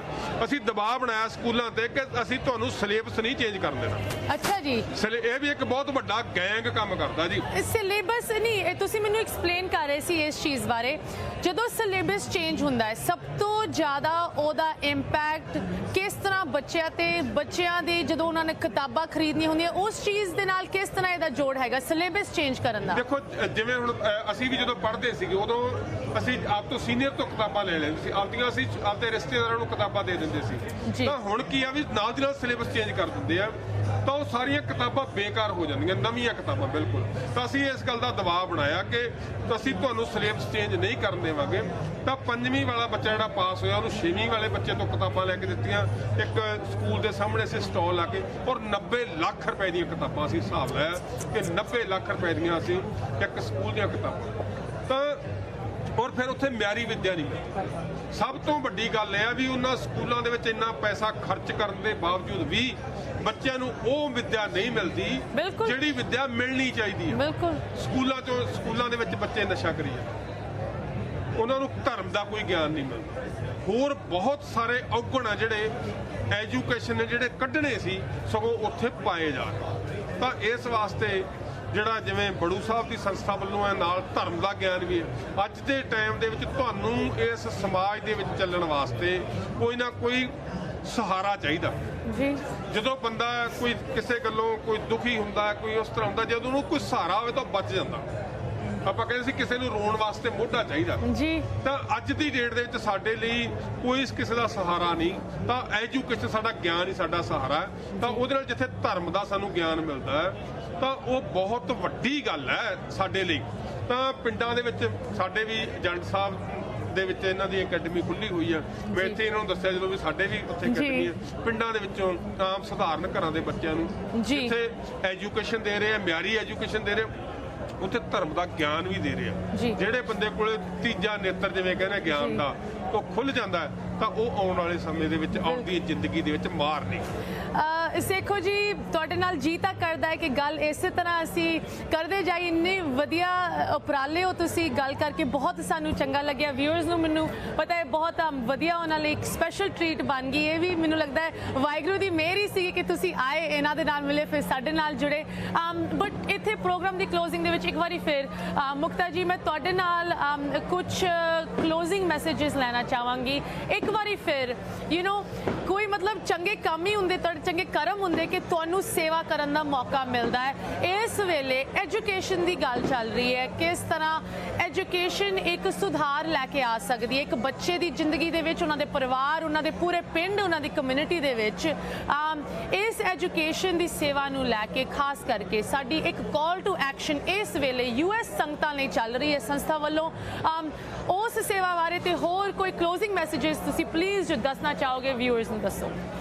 Speaker 4: ਅਸੀਂ ਦਬਾਅ ਬਣਾਇਆ ਸਕੂਲਾਂ ਤੇ ਕਿ ਅਸੀਂ ਤੁਹਾਨੂੰ ਸਿਲੇਬਸ ਨਹੀਂ ਚੇਂਜ ਕਰਨ ਦੇਣਾ।
Speaker 1: ਅੱਛਾ ਜੀ,
Speaker 4: ਇਹ ਵੀ ਇੱਕ ਬਹੁਤ ਵੱਡਾ ਗੈਂਗ ਕੰਮ ਕਰਦਾ ਜੀ।
Speaker 1: ਸਿਲੇਬਸ ਨਹੀਂ, ਇਹ ਤੁਸੀਂ ਮੈਨੂੰ ਐਕਸਪਲੇਨ ਕਰ ਰਹੇ ਸੀ ਇਸ ਚੀਜ਼ ਬਾਰੇ। ਜਦੋਂ ਸਿਲੇਬਸ ਚੇਂਜ ਹੁੰਦਾ ਹੈ ਸਭ ਤੋਂ ਜ਼ਿਆਦਾ ਉਹਦਾ ਇੰਪੈਕਟ ਕਿਸ ਤਰ੍ਹਾਂ ਬੱਚਿਆਂ ਤੇ, ਬੱਚਿਆਂ ਦੇ ਜਦੋਂ ਉਹਨਾਂ ਨੇ ਕਿਤਾਬਾਂ ਖਰੀਦਣੀਆਂ ਹੁੰਦੀਆਂ ਉਸ ਚੀਜ਼ ਦੇ ਨਾਲ ਕਿਸ ਤਰ੍ਹਾਂ ਇਹਦਾ ਜੋੜ ਹੈਗਾ ਸਿਲੇਬਸ ਚੇਂਜ ਕਰਨ ਦਾ?
Speaker 4: ਦੇਖੋ ਜਿਵੇਂ ਹੁਣ ਅਸੀਂ ਵੀ ਜਦੋਂ ਪੜ੍ਹਦੇ ਸੀਗੇ ਉਦੋਂ ਅਸੀਂ ਆਪ ਤੋਂ ਸੀਨੀਅਰ ਤੋਂ ਕਿਤਾਬਾਂ ਲੈ ਲੈਂਦੇ ਸੀ, ਆਪਦੀਆਂ ਅਸੀਂ ਆਪਦੇ ਰਿਸ਼ਤੇਦਾਰਾਂ ਨੂੰ ਕਿਤਾਬਾਂ ਦੇ ਦਿੰਦੇ ਸੀ। ਤਾਂ ਹੁਣ ਕੀ ਆ ਵੀ ਨਾਲ ਦੀ ਨਾਲ ਸਿਲੇਬਸ ਚੇਂਜ ਕਰ ਦਿੰਦੇ ਆ, ਤਾਂ ਉਹ ਸਾਰੀਆਂ ਕਿਤਾਬਾਂ ਬੇਕਾਰ ਹੋ ਜਾਂਦੀਆਂ, ਨਵੀਆਂ ਕਿਤਾਬਾਂ ਬਿਲਕੁਲ। ਤਾਂ ਅਸੀਂ ਇਸ ਗੱਲ ਦਾ ਦਬਾਅ ਬਣਾਇਆ ਕਿ ਅਸੀਂ ਤੁਹਾਨੂੰ ਸਿਲੇਬਸ ਚੇਂਜ ਨਹੀਂ ਕਰਨ ਦੇਵਾਂਗੇ। ਤਾਂ 5ਵੀਂ ਵਾਲਾ ਬੱਚਾ ਜਿਹੜਾ ਪਾਸ ਹੋਇਆ ਉਹਨੂੰ 6ਵੀਂ ਵਾਲੇ ਬੱਚੇ ਤੋਂ ਕਿਤਾਬਾਂ ਲੈ ਕੇ ਦਿੱਤੀਆਂ। ਇੱਕ ਸਕੂਲ ਦੇ ਸਾਹਮਣੇ ਅਸੀਂ ਸਟਾਲ ਲਾ ਕੇ ਔਰ 90 ਲੱਖ ਰੁਪਏ ਦੀਆਂ ਕਿਤਾਬਾਂ ਅਸੀਂ ਹਿਸਾਬ ਲਾਇਆ ਕਿ 90 ਲੱਖ ਰੁਪਏ ਦੀਆਂ ਅਸੀਂ ਇੱਕ ਸਕੂਲ ਦੀਆਂ ਕਿਤਾਬਾਂ। ਤਾਂ ਔਰ ਫਿਰ ਉੱਥੇ ਮਿਆਰੀ ਵਿੱਦਿਆ ਨਹੀਂ ਮਿਲਦੀ। ਸਭ ਤੋਂ ਵੱਡੀ ਗੱਲ ਇਹ ਆ ਵੀ ਉਹਨਾਂ ਸਕੂਲਾਂ ਦੇ ਵਿੱਚ ਇੰਨਾ ਪੈਸਾ ਖਰਚ ਕਰਨ ਦੇ ਬਾਵਜੂਦ ਵੀ ਬੱਚਿਆਂ ਨੂੰ ਉਹ ਵਿੱਦਿਆ ਨਹੀਂ ਮਿਲਦੀ ਜਿਹੜੀ ਵਿੱਦਿਆ ਮਿਲਣੀ ਚਾਹੀਦੀ ਹੈ।
Speaker 1: ਬਿਲਕੁਲ
Speaker 4: ਸਕੂਲਾਂ ਦੇ ਵਿੱਚ ਬੱਚੇ ਨਸ਼ਾ ਕਰੀ ਜਾਂਦੇ, ਉਹਨਾਂ ਨੂੰ ਧਰਮ ਦਾ ਕੋਈ ਗਿਆਨ ਨਹੀਂ ਮਿਲਦਾ। ਹੋਰ ਬਹੁਤ ਸਾਰੇ ਔਗਣ ਆ ਜਿਹੜੇ ਐਜੂਕੇਸ਼ਨ ਨੇ ਜਿਹੜੇ ਕੱਢਣੇ ਸੀ ਸਗੋਂ ਉੱਥੇ ਪਾਏ ਜਾ ਰਹੇ। ਤਾਂ ਇਸ ਵਾਸਤੇ ਜਿਹੜਾ ਜਿਵੇਂ ਬੜੂ ਸਾਹਿਬ ਦੀ ਸੰਸਥਾ ਵੱਲੋਂ ਹੈ ਨਾਲ ਧਰਮ ਦਾ ਗਿਆਨ ਵੀ ਹੈ। ਅੱਜ ਦੇ ਟਾਈਮ ਦੇ ਵਿੱਚ ਤੁਹਾਨੂੰ ਇਸ ਸਮਾਜ ਦੇ ਵਿੱਚ ਚੱਲਣ ਵਾਸਤੇ ਕੋਈ ਨਾ ਕੋਈ ਸਹਾਰਾ ਚਾਹੀਦਾ
Speaker 1: ਜੀ।
Speaker 4: ਜਦੋਂ ਬੰਦਾ ਕੋਈ ਕਿਸੇ ਗੱਲੋਂ ਕੋਈ ਦੁਖੀ ਹੁੰਦਾ, ਕੋਈ ਉਸ ਤਰ੍ਹਾਂ ਹੁੰਦਾ, ਜਦੋਂ ਉਹਨੂੰ ਕੋਈ ਸਹਾਰਾ ਹੋਵੇ ਤਾਂ ਬਚ ਜਾਂਦਾ। ਆਪਾਂ ਕਹਿੰਦੇ ਸੀ ਕਿਸੇ ਨੂੰ ਰੋਣ ਵਾਸਤੇ ਮੋਢਾ ਚਾਹੀਦਾ
Speaker 1: ਜੀ।
Speaker 4: ਤਾਂ ਅੱਜ ਦੀ ਡੇਟ ਦੇ ਵਿੱਚ ਸਾਡੇ ਲਈ ਕੋਈ ਕਿਸੇ ਦਾ ਸਹਾਰਾ ਨਹੀਂ। ਤਾਂ ਐਜੂਕੇਸ਼ਨ ਸਾਡਾ ਗਿਆਨ ਹੀ ਸਾਡਾ ਸਹਾਰਾ ਹੈ। ਤਾਂ ਉਹਦੇ ਨਾਲ ਜਿੱਥੇ ਧਰਮ ਦਾ ਸਾਨੂੰ ਗਿਆਨ ਮਿਲਦਾ ਹੈ ਤਾਂ ਉਹ ਬਹੁਤ ਵੱਡੀ ਗੱਲ ਹੈ ਸਾਡੇ ਲਈ। ਤਾਂ ਪਿੰਡਾਂ ਦੇ ਵਿੱਚ ਸਾਡੇ ਵੀ ਏਜੰਟ ਸਾਹਿਬ ਦੇ ਵਿੱਚ ਇਹਨਾਂ ਦੀ ਅਕੈਡਮੀ ਖੁੱਲੀ ਹੋਈ ਆ। ਮੈਂ ਇੱਥੇ ਇਹਨਾਂ ਨੂੰ ਦੱਸਿਆ ਜਦੋਂ ਵੀ ਸਾਡੇ ਵੀ ਉੱਥੇ ਅਕੈਡਮੀ ਹੈ, ਪਿੰਡਾਂ ਦੇ ਵਿੱਚੋਂ ਆਮ ਸਧਾਰਨ ਘਰਾਂ ਦੇ ਬੱਚਿਆਂ ਨੂੰ ਜਿੱਥੇ ਐਜੂਕੇਸ਼ਨ ਦੇ ਰਹੇ ਆ, ਮਿਆਰੀ ਐਜੂਕੇਸ਼ਨ ਦੇ ਰਹੇ, ਉੱਥੇ ਧਰਮ ਦਾ ਗਿਆਨ ਵੀ ਦੇ ਰਹੇ ਆ। ਜਿਹੜੇ ਬੰਦੇ ਕੋਲ ਤੀਜਾ ਨੇਤਰ ਜਿਵੇਂ ਕਹਿੰਦੇ ਗਿਆਨ ਦਾ ਉਹ ਖੁੱਲ ਜਾਂਦਾ ਤਾਂ ਉਹ ਆਉਣ ਵਾਲੇ ਸਮੇਂ ਦੇ ਵਿੱਚ ਆਉਂਦੀ ਜ਼ਿੰਦਗੀ ਦੇ ਵਿੱਚ ਮਾਰ ਨਹੀਂ।
Speaker 1: ਸੇਖੋ ਜੀ ਤੁਹਾਡੇ ਨਾਲ ਜੀ ਤਾਂ ਕਰਦਾ ਹੈ ਕਿ ਗੱਲ ਇਸੇ ਤਰ੍ਹਾਂ ਅਸੀਂ ਕਰਦੇ ਜਾਈ। ਇੰਨੇ ਵਧੀਆ ਉਪਰਾਲੇ ਹੋ ਤੁਸੀਂ, ਗੱਲ ਕਰਕੇ ਬਹੁਤ ਸਾਨੂੰ ਚੰਗਾ ਲੱਗਿਆ। ਵਿਊਅਰਸ ਨੂੰ ਮੈਨੂੰ ਪਤਾ ਹੈ ਬਹੁਤ ਵਧੀਆ ਉਹਨਾਂ ਲਈ ਇੱਕ ਸਪੈਸ਼ਲ ਟ੍ਰੀਟ ਬਣ ਗਈ। ਇਹ ਵੀ ਮੈਨੂੰ ਲੱਗਦਾ ਹੈ ਵਾਹਿਗੁਰੂ ਦੀ ਮਿਹਰ ਹੀ ਸੀ ਕਿ ਤੁਸੀਂ ਆਏ, ਇਹਨਾਂ ਦੇ ਨਾਲ ਮਿਲੇ, ਫਿਰ ਸਾਡੇ ਨਾਲ ਜੁੜੇ। ਬਟ ਇੱਥੇ ਪ੍ਰੋਗਰਾਮ ਦੀ ਕਲੋਜ਼ਿੰਗ ਦੇ ਵਿੱਚ ਇੱਕ ਵਾਰੀ ਫਿਰ ਮੁਕਤਾ ਜੀ ਮੈਂ ਤੁਹਾਡੇ ਨਾਲ ਕੁਝ ਕਲੋਜ਼ਿੰਗ ਮੈਸੇजेस ਲੈਣਾ ਚਾਹਾਂਗੀ। ਇੱਕ ਵਾਰੀ ਫਿਰ ਕੋਈ ਮਤਲਬ ਚੰਗੇ ਕੰਮ ਹੀ ਹੁੰਦੇ, ਤੁਹਾਡੇ ਚੰਗੇ ਕਰਮ ਹੁੰਦੇ ਕਿ ਤੁਹਾਨੂੰ ਸੇਵਾ ਕਰਨ ਦਾ ਮੌਕਾ ਮਿਲਦਾ ਹੈ। ਇਸ ਵੇਲੇ ਐਜੂਕੇਸ਼ਨ ਦੀ ਗੱਲ ਚੱਲ ਰਹੀ ਹੈ, ਕਿਸ ਤਰ੍ਹਾਂ ਐਜੂਕੇਸ਼ਨ ਇੱਕ ਸੁਧਾਰ ਲੈ ਕੇ ਆ ਸਕਦੀ ਹੈ ਇੱਕ ਬੱਚੇ ਦੀ ਜ਼ਿੰਦਗੀ ਦੇ ਵਿੱਚ, ਉਹਨਾਂ ਦੇ ਪਰਿਵਾਰ, ਉਹਨਾਂ ਦੇ ਪੂਰੇ ਪਿੰਡ, ਉਹਨਾਂ ਦੀ ਕਮਿਊਨਿਟੀ ਦੇ ਵਿੱਚ। ਇਸ ਐਜੂਕੇਸ਼ਨ ਦੀ ਸੇਵਾ ਨੂੰ ਲੈ ਕੇ ਖਾਸ ਕਰਕੇ ਸਾਡੀ ਇੱਕ ਕਾਲ ਟੂ ਐਕਸ਼ਨ ਇਸ ਵੇਲੇ US ਸੰਗਤਾਂ ਲਈ ਚੱਲ ਰਹੀ ਹੈ ਸੰਸਥਾ ਵੱਲੋਂ। ਉਸ ਸੇਵਾ ਬਾਰੇ ਤੇ ਹੋਰ ਕੋਈ ਕਲੋਜ਼ਿੰਗ ਮੈਸੇजेस ਤੁਸੀਂ ਪਲੀਜ਼ ਜੋ ਦੱਸਣਾ ਚਾਹੋਗੇ ਵਿਊਅਰਸ ਨੂੰ ਦੱਸੋ।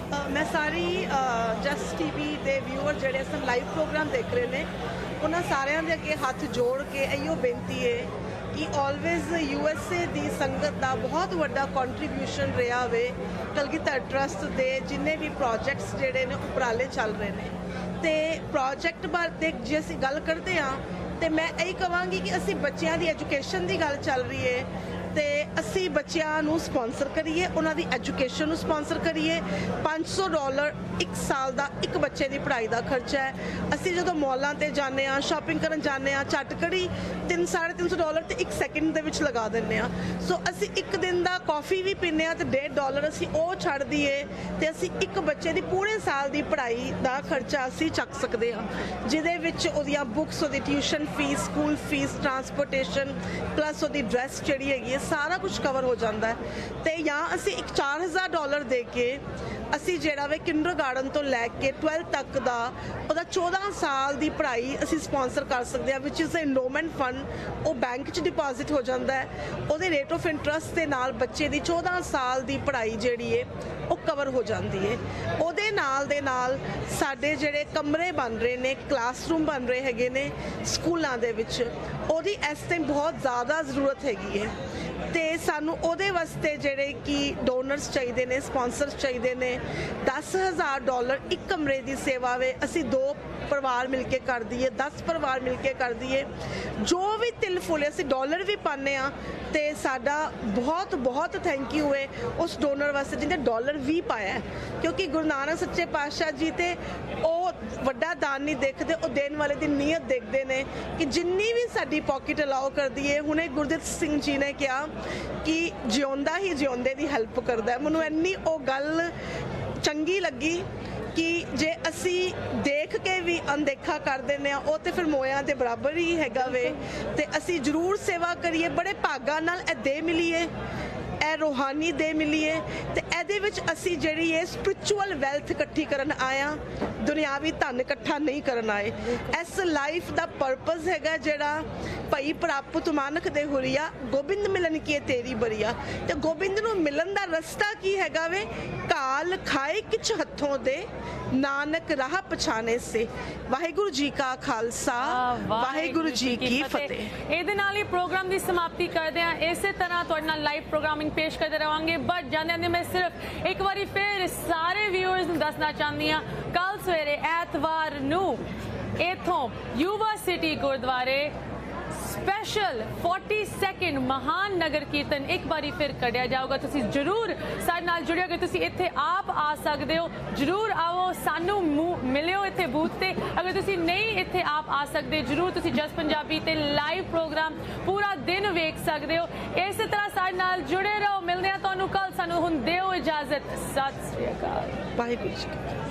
Speaker 2: ਮੈਂ ਸਾਰੀ ਜਸਟ TV ਦੇ ਵਿਊਅਰ ਜਿਹੜੇ ਇਸ ਲਾਈਵ ਪ੍ਰੋਗਰਾਮ ਦੇਖ ਰਹੇ ਨੇ ਉਹਨਾਂ ਸਾਰਿਆਂ ਦੇ ਅੱਗੇ ਹੱਥ ਜੋੜ ਕੇ ਇਹੋ ਬੇਨਤੀ ਹੈ ਕਿ ਆਲਵੇਜ਼ USA ਦੀ ਸੰਗਤ ਦਾ ਬਹੁਤ ਵੱਡਾ ਕੰਟਰੀਬਿਊਸ਼ਨ ਰਿਹਾ ਹੋਵੇ ਕਲਗੀਧਰ ਟਰਸਟ ਦੇ ਜਿੰਨੇ ਵੀ ਪ੍ਰੋਜੈਕਟਸ ਜਿਹੜੇ ਨੇ ਉਪਰਾਲੇ ਚੱਲ ਰਹੇ ਨੇ। ਤੇ ਪ੍ਰੋਜੈਕਟ ਬਾਰੇ ਜੇ ਅਸੀਂ ਗੱਲ ਕਰਦੇ ਹਾਂ ਤੇ ਮੈਂ ਇਹੀ ਕਹਾਂਗੀ ਕਿ ਅਸੀਂ ਬੱਚਿਆਂ ਦੀ ਐਜੂਕੇਸ਼ਨ ਦੀ ਗੱਲ ਚੱਲ ਰਹੀ ਹੈ ਤੇ ਅਸੀਂ ਬੱਚਿਆਂ ਨੂੰ ਸਪਾਂਸਰ ਕਰੀਏ, ਉਹਨਾਂ ਦੀ ਐਜੂਕੇਸ਼ਨ ਨੂੰ ਸਪਾਂਸਰ ਕਰੀਏ। $500 ਇੱਕ ਸਾਲ ਦਾ ਇੱਕ ਬੱਚੇ ਦੀ ਪੜ੍ਹਾਈ ਦਾ ਖਰਚਾ ਹੈ। ਅਸੀਂ ਜਦੋਂ ਮੌਲਾਂ ਤੇ ਜਾਂਦੇ ਹਾਂ, ਸ਼ਾਪਿੰਗ ਕਰਨ ਜਾਂਦੇ ਹਾਂ, ਝਟਕੜੀ $300-350 ਤੇ 1 ਸੈਕਿੰਡ ਦੇ ਵਿੱਚ ਲਗਾ ਦਿੰਦੇ ਹਾਂ। ਸੋ ਅਸੀਂ ਇੱਕ ਦਿਨ ਦਾ ਕਾਫੀ ਵੀ ਪੀਂਦੇ ਹਾਂ ਤੇ $1.5 ਅਸੀਂ ਉਹ ਛੱਡ ਦਈਏ ਤੇ ਅਸੀਂ ਇੱਕ ਬੱਚੇ ਦੀ ਪੂਰੇ ਸਾਲ ਦੀ ਪੜ੍ਹਾਈ ਦਾ ਖਰਚਾ ਅਸੀਂ ਚੱਕ ਸਕਦੇ ਹਾਂ, ਜਿਹਦੇ ਵਿੱਚ ਉਹਦੀਆਂ ਬੁੱਕਸ, ਉਹਦੀ tuition fees, school fees, transportation plus ਉਹਦੀ ਡਰੈਸ ਜਿਹੜੀ ਹੈਗੀ ਹੈ ਸਾਰਾ ਕੁਝ ਕਵਰ ਹੋ ਜਾਂਦਾ ਹੈ। ਤੇ ਜਾਂ ਅਸੀਂ ਇੱਕ $4000 ਦੇ ਕੇ ਅਸੀਂ ਜਿਹੜਾ ਵੇ ਕਿੰਡਰਗਾਰਟਨ ਤੋਂ ਲੈ ਕੇ 12th ਤੱਕ ਦਾ ਉਹਦਾ 14 ਸਾਲ ਦੀ ਪੜ੍ਹਾਈ ਅਸੀਂ ਸਪਾਂਸਰ ਕਰ ਸਕਦੇ ਹਾਂ, ਵਿਚ ਇਜ਼ ਐਂਡੋਮੈਂਟ ਫੰਡ। ਉਹ ਬੈਂਕ 'ਚ ਡਿਪੋਜ਼ਿਟ ਹੋ ਜਾਂਦਾ ਹੈ, ਉਹਦੇ ਰੇਟ ਆਫ ਇੰਟਰਸਟ ਦੇ ਨਾਲ ਬੱਚੇ ਦੀ 14 ਸਾਲ ਦੀ ਪੜ੍ਹਾਈ ਜਿਹੜੀ ਹੈ ਉਹ ਕਵਰ ਹੋ ਜਾਂਦੀ ਹੈ। ਉਹਦੇ ਨਾਲ ਦੇ ਨਾਲ ਸਾਡੇ ਜਿਹੜੇ ਕਮਰੇ ਬਣ ਰਹੇ ਨੇ, ਕਲਾਸਰੂਮ ਬਣ ਰਹੇ ਹੈਗੇ ਨੇ ਸਕੂਲਾਂ ਦੇ ਵਿੱਚ, ਉਹਦੀ ਇਸ ਟਾਈਮ ਬਹੁਤ ਜ਼ਿਆਦਾ ਜ਼ਰੂਰਤ ਹੈਗੀ ਹੈ। ਤੇ ਸਾਨੂੰ ਉਹਦੇ ਵਾਸਤੇ ਜਿਹੜੇ ਕਿ ਡੋਨਰਸ ਚਾਹੀਦੇ ਨੇ, ਸਪਾਂਸਰਸ ਚਾਹੀਦੇ ਨੇ। $10,000 ਇੱਕ ਕਮਰੇ ਦੀ ਸੇਵਾ ਵੇ, ਅਸੀਂ 2 ਪਰਿਵਾਰ ਮਿਲ ਕੇ ਕਰ ਦਈਏ, 10 ਪਰਿਵਾਰ ਮਿਲ ਕੇ ਕਰ ਦਈਏ, ਜੋ ਵੀ ਤਿਲ ਫੁੱਲੇ ਅਸੀਂ ਡਾਲਰ ਵੀ ਪਾਉਂਦੇ ਆ। ਤੇ ਸਾਡਾ ਬਹੁਤ ਬਹੁਤ ਥੈਂਕ ਯੂ ਹੈ ਉਸ ਡੋਨਰ ਵਾਸਤੇ ਜਿਹਨੇ ਡਾਲਰ ਵੀ ਪਾਇਆ, ਕਿਉਂਕਿ ਗੁਰੂ ਨਾਨਕ ਸੱਚੇ ਪਾਤਸ਼ਾਹ ਜੀ ਤੇ ਉਹ ਵੱਡਾ ਦਾਨ ਨਹੀਂ ਦੇਖਦੇ, ਉਹ ਦੇਣ ਵਾਲੇ ਦੀ ਨੀਅਤ ਦੇਖਦੇ ਨੇ ਕਿ ਜਿੰਨੀ ਵੀ ਸਾਡੀ ਪਾਕਟ ਅਲਾਓ ਕਰਦੀ ਹੈ। ਹੁਣੇ ਗੁਰਦਿੱਤ ਸਿੰਘ ਜੀ ਨੇ ਕਿਹਾ ਕਿ ਜਿਉਂਦਾ ਹੀ ਜਿਉਂਦੇ ਦੀ ਹੈਲਪ ਕਰਦਾ। ਮੈਨੂੰ ਇੰਨੀ ਉਹ ਗੱਲ ਚੰਗੀ ਲੱਗੀ ਕਿ ਜੇ ਅਸੀਂ ਦੇਖ ਕੇ ਵੀ ਅਣਦੇਖਾ ਕਰ ਦਿੰਦੇ ਆ, ਉਹ ਤੇ ਫਿਰ ਮੋਇਆਂ ਦੇ ਬਰਾਬਰ ਹੀ ਹੈਗਾ ਵੇ। ਤੇ ਅਸੀਂ ਜ਼ਰੂਰ ਸੇਵਾ ਕਰੀਏ, ਬੜੇ ਭਾਗਾਂ ਨਾਲ ਇਹ ਦੇ ਮਿਲੀਏ, ਇਹ ਰੂਹਾਨੀ ਦੇ ਮਿਲੀਏ। ਤੇ ਇਹਦੇ ਵਿੱਚ ਅਸੀਂ ਜਿਹੜੀ ਇਹ ਸਪਿਰਚੁਅਲ ਵੈਲਥ ਇਕੱਠੀ ਕਰਨ ਆਇਆ, ਦੁਨਿਆਵੀ ਧਨ ਇਕੱਠਾ ਨਹੀਂ ਕਰਨ ਆਏ। ਇਸ ਲਾਈਫ ਦਾ ਪਰਪਸ ਹੈਗਾ ਜਿਹੜਾ ਭਈ ਪ੍ਰਾਪਤ ਮਾਨਕ ਦੇ ਹੁਰੀਆ, ਗੋਬਿੰਦ ਮਿਲਨ ਕੀ ਤੇਰੀ ਬਰੀਆ। ਤੇ ਗੋਬਿੰਦ ਨੂੰ ਮਿਲਣ ਦਾ ਰਸਤਾ ਕੀ ਹੈਗਾ ਵੇ? ਕਾਲ ਖਾਏ ਕਿਛ ਹੱਥੋਂ ਦੇ, ਨਾਨਕ ਰਾਹ ਪਛਾਣੇ ਸੇ। ਵਾਹਿਗੁਰੂ ਜੀ ਕਾ ਖਾਲਸਾ, ਵਾਹਿਗੁਰੂ ਜੀ ਕੀ ਫਤਿਹ।
Speaker 1: ਇਹਦੇ ਨਾਲ ਹੀ ਪ੍ਰੋਗਰਾਮ ਦੀ ਸਮਾਪਤੀ ਕਰਦੇ ਹਾਂ। ਇਸੇ ਤਰ੍ਹਾਂ ਤੁਹਾਡੇ ਨਾਲ ਲਾਈਵ ਪ੍ਰੋਗਰਾਮਿੰਗ ਪੇਸ਼ ਕਰਦੇ ਰਹਾਂਗੇ। ਬਟ ਜਾਂਦੇ ਮੈਂ ਸਿਰਫ ਇੱਕ ਵਾਰੀ ਫਿਰ ਸਾਰੇ ਵਿਊਅਰਸ ਨੂੰ ਦੱਸਣਾ ਚਾਹੁੰਦੀ ਹਾਂ, ਕੱਲ ਸਵੇਰੇ ਐਤਵਾਰ ਨੂੰ ਇਥੋਂ ਯੂਵਾ ਸਿਟੀ ਗੁਰਦੁਆਰੇ ਸਪੈਸ਼ਲ 42nd ਮਹਾਨ ਨਗਰ ਕੀਰਤਨ ਇੱਕ ਵਾਰੀ ਫਿਰ ਕੱਢਿਆ ਜਾਊਗਾ। ਤੁਸੀਂ ਜ਼ਰੂਰ ਸਾਡੇ ਨਾਲ ਜੁੜਿਓ ਕਿ ਤੁਸੀਂ ਇੱਥੇ ਆਪ ਆ ਸਕਦੇ ਹੋ। ਜ਼ਰੂਰ ਆਓ, ਸਾਨੂੰ ਮਿਲਿਓ ਇੱਥੇ ਬੂਥ ਤੇ। ਅਗਰ ਤੁਸੀਂ ਨਹੀਂ ਇੱਥੇ ਆਪ ਆ ਸਕਦੇ, ਜ਼ਰੂਰ ਤੁਸੀਂ ਜਸ ਪੰਜਾਬੀ ਤੇ ਲਾਈਵ ਪ੍ਰੋਗਰਾਮ ਪੂਰਾ ਦਿਨ ਵੇਖ ਸਕਦੇ ਹੋ। ਇਸੇ ਤਰ੍ਹਾਂ ਸਾਡੇ ਨਾਲ ਜੁੜੇ ਰਹੋ। ਮਿਲਦੇ ਹਾਂ ਤੁਹਾਨੂੰ ਕੱਲ। ਸਾਨੂੰ ਹੁਣ ਦਿਓ ਇਜਾਜ਼ਤ। ਸਤਿ ਸ੍ਰੀ ਅਕਾਲ।
Speaker 2: ਵਾਹਿਗੁਰੂ ਜੀ।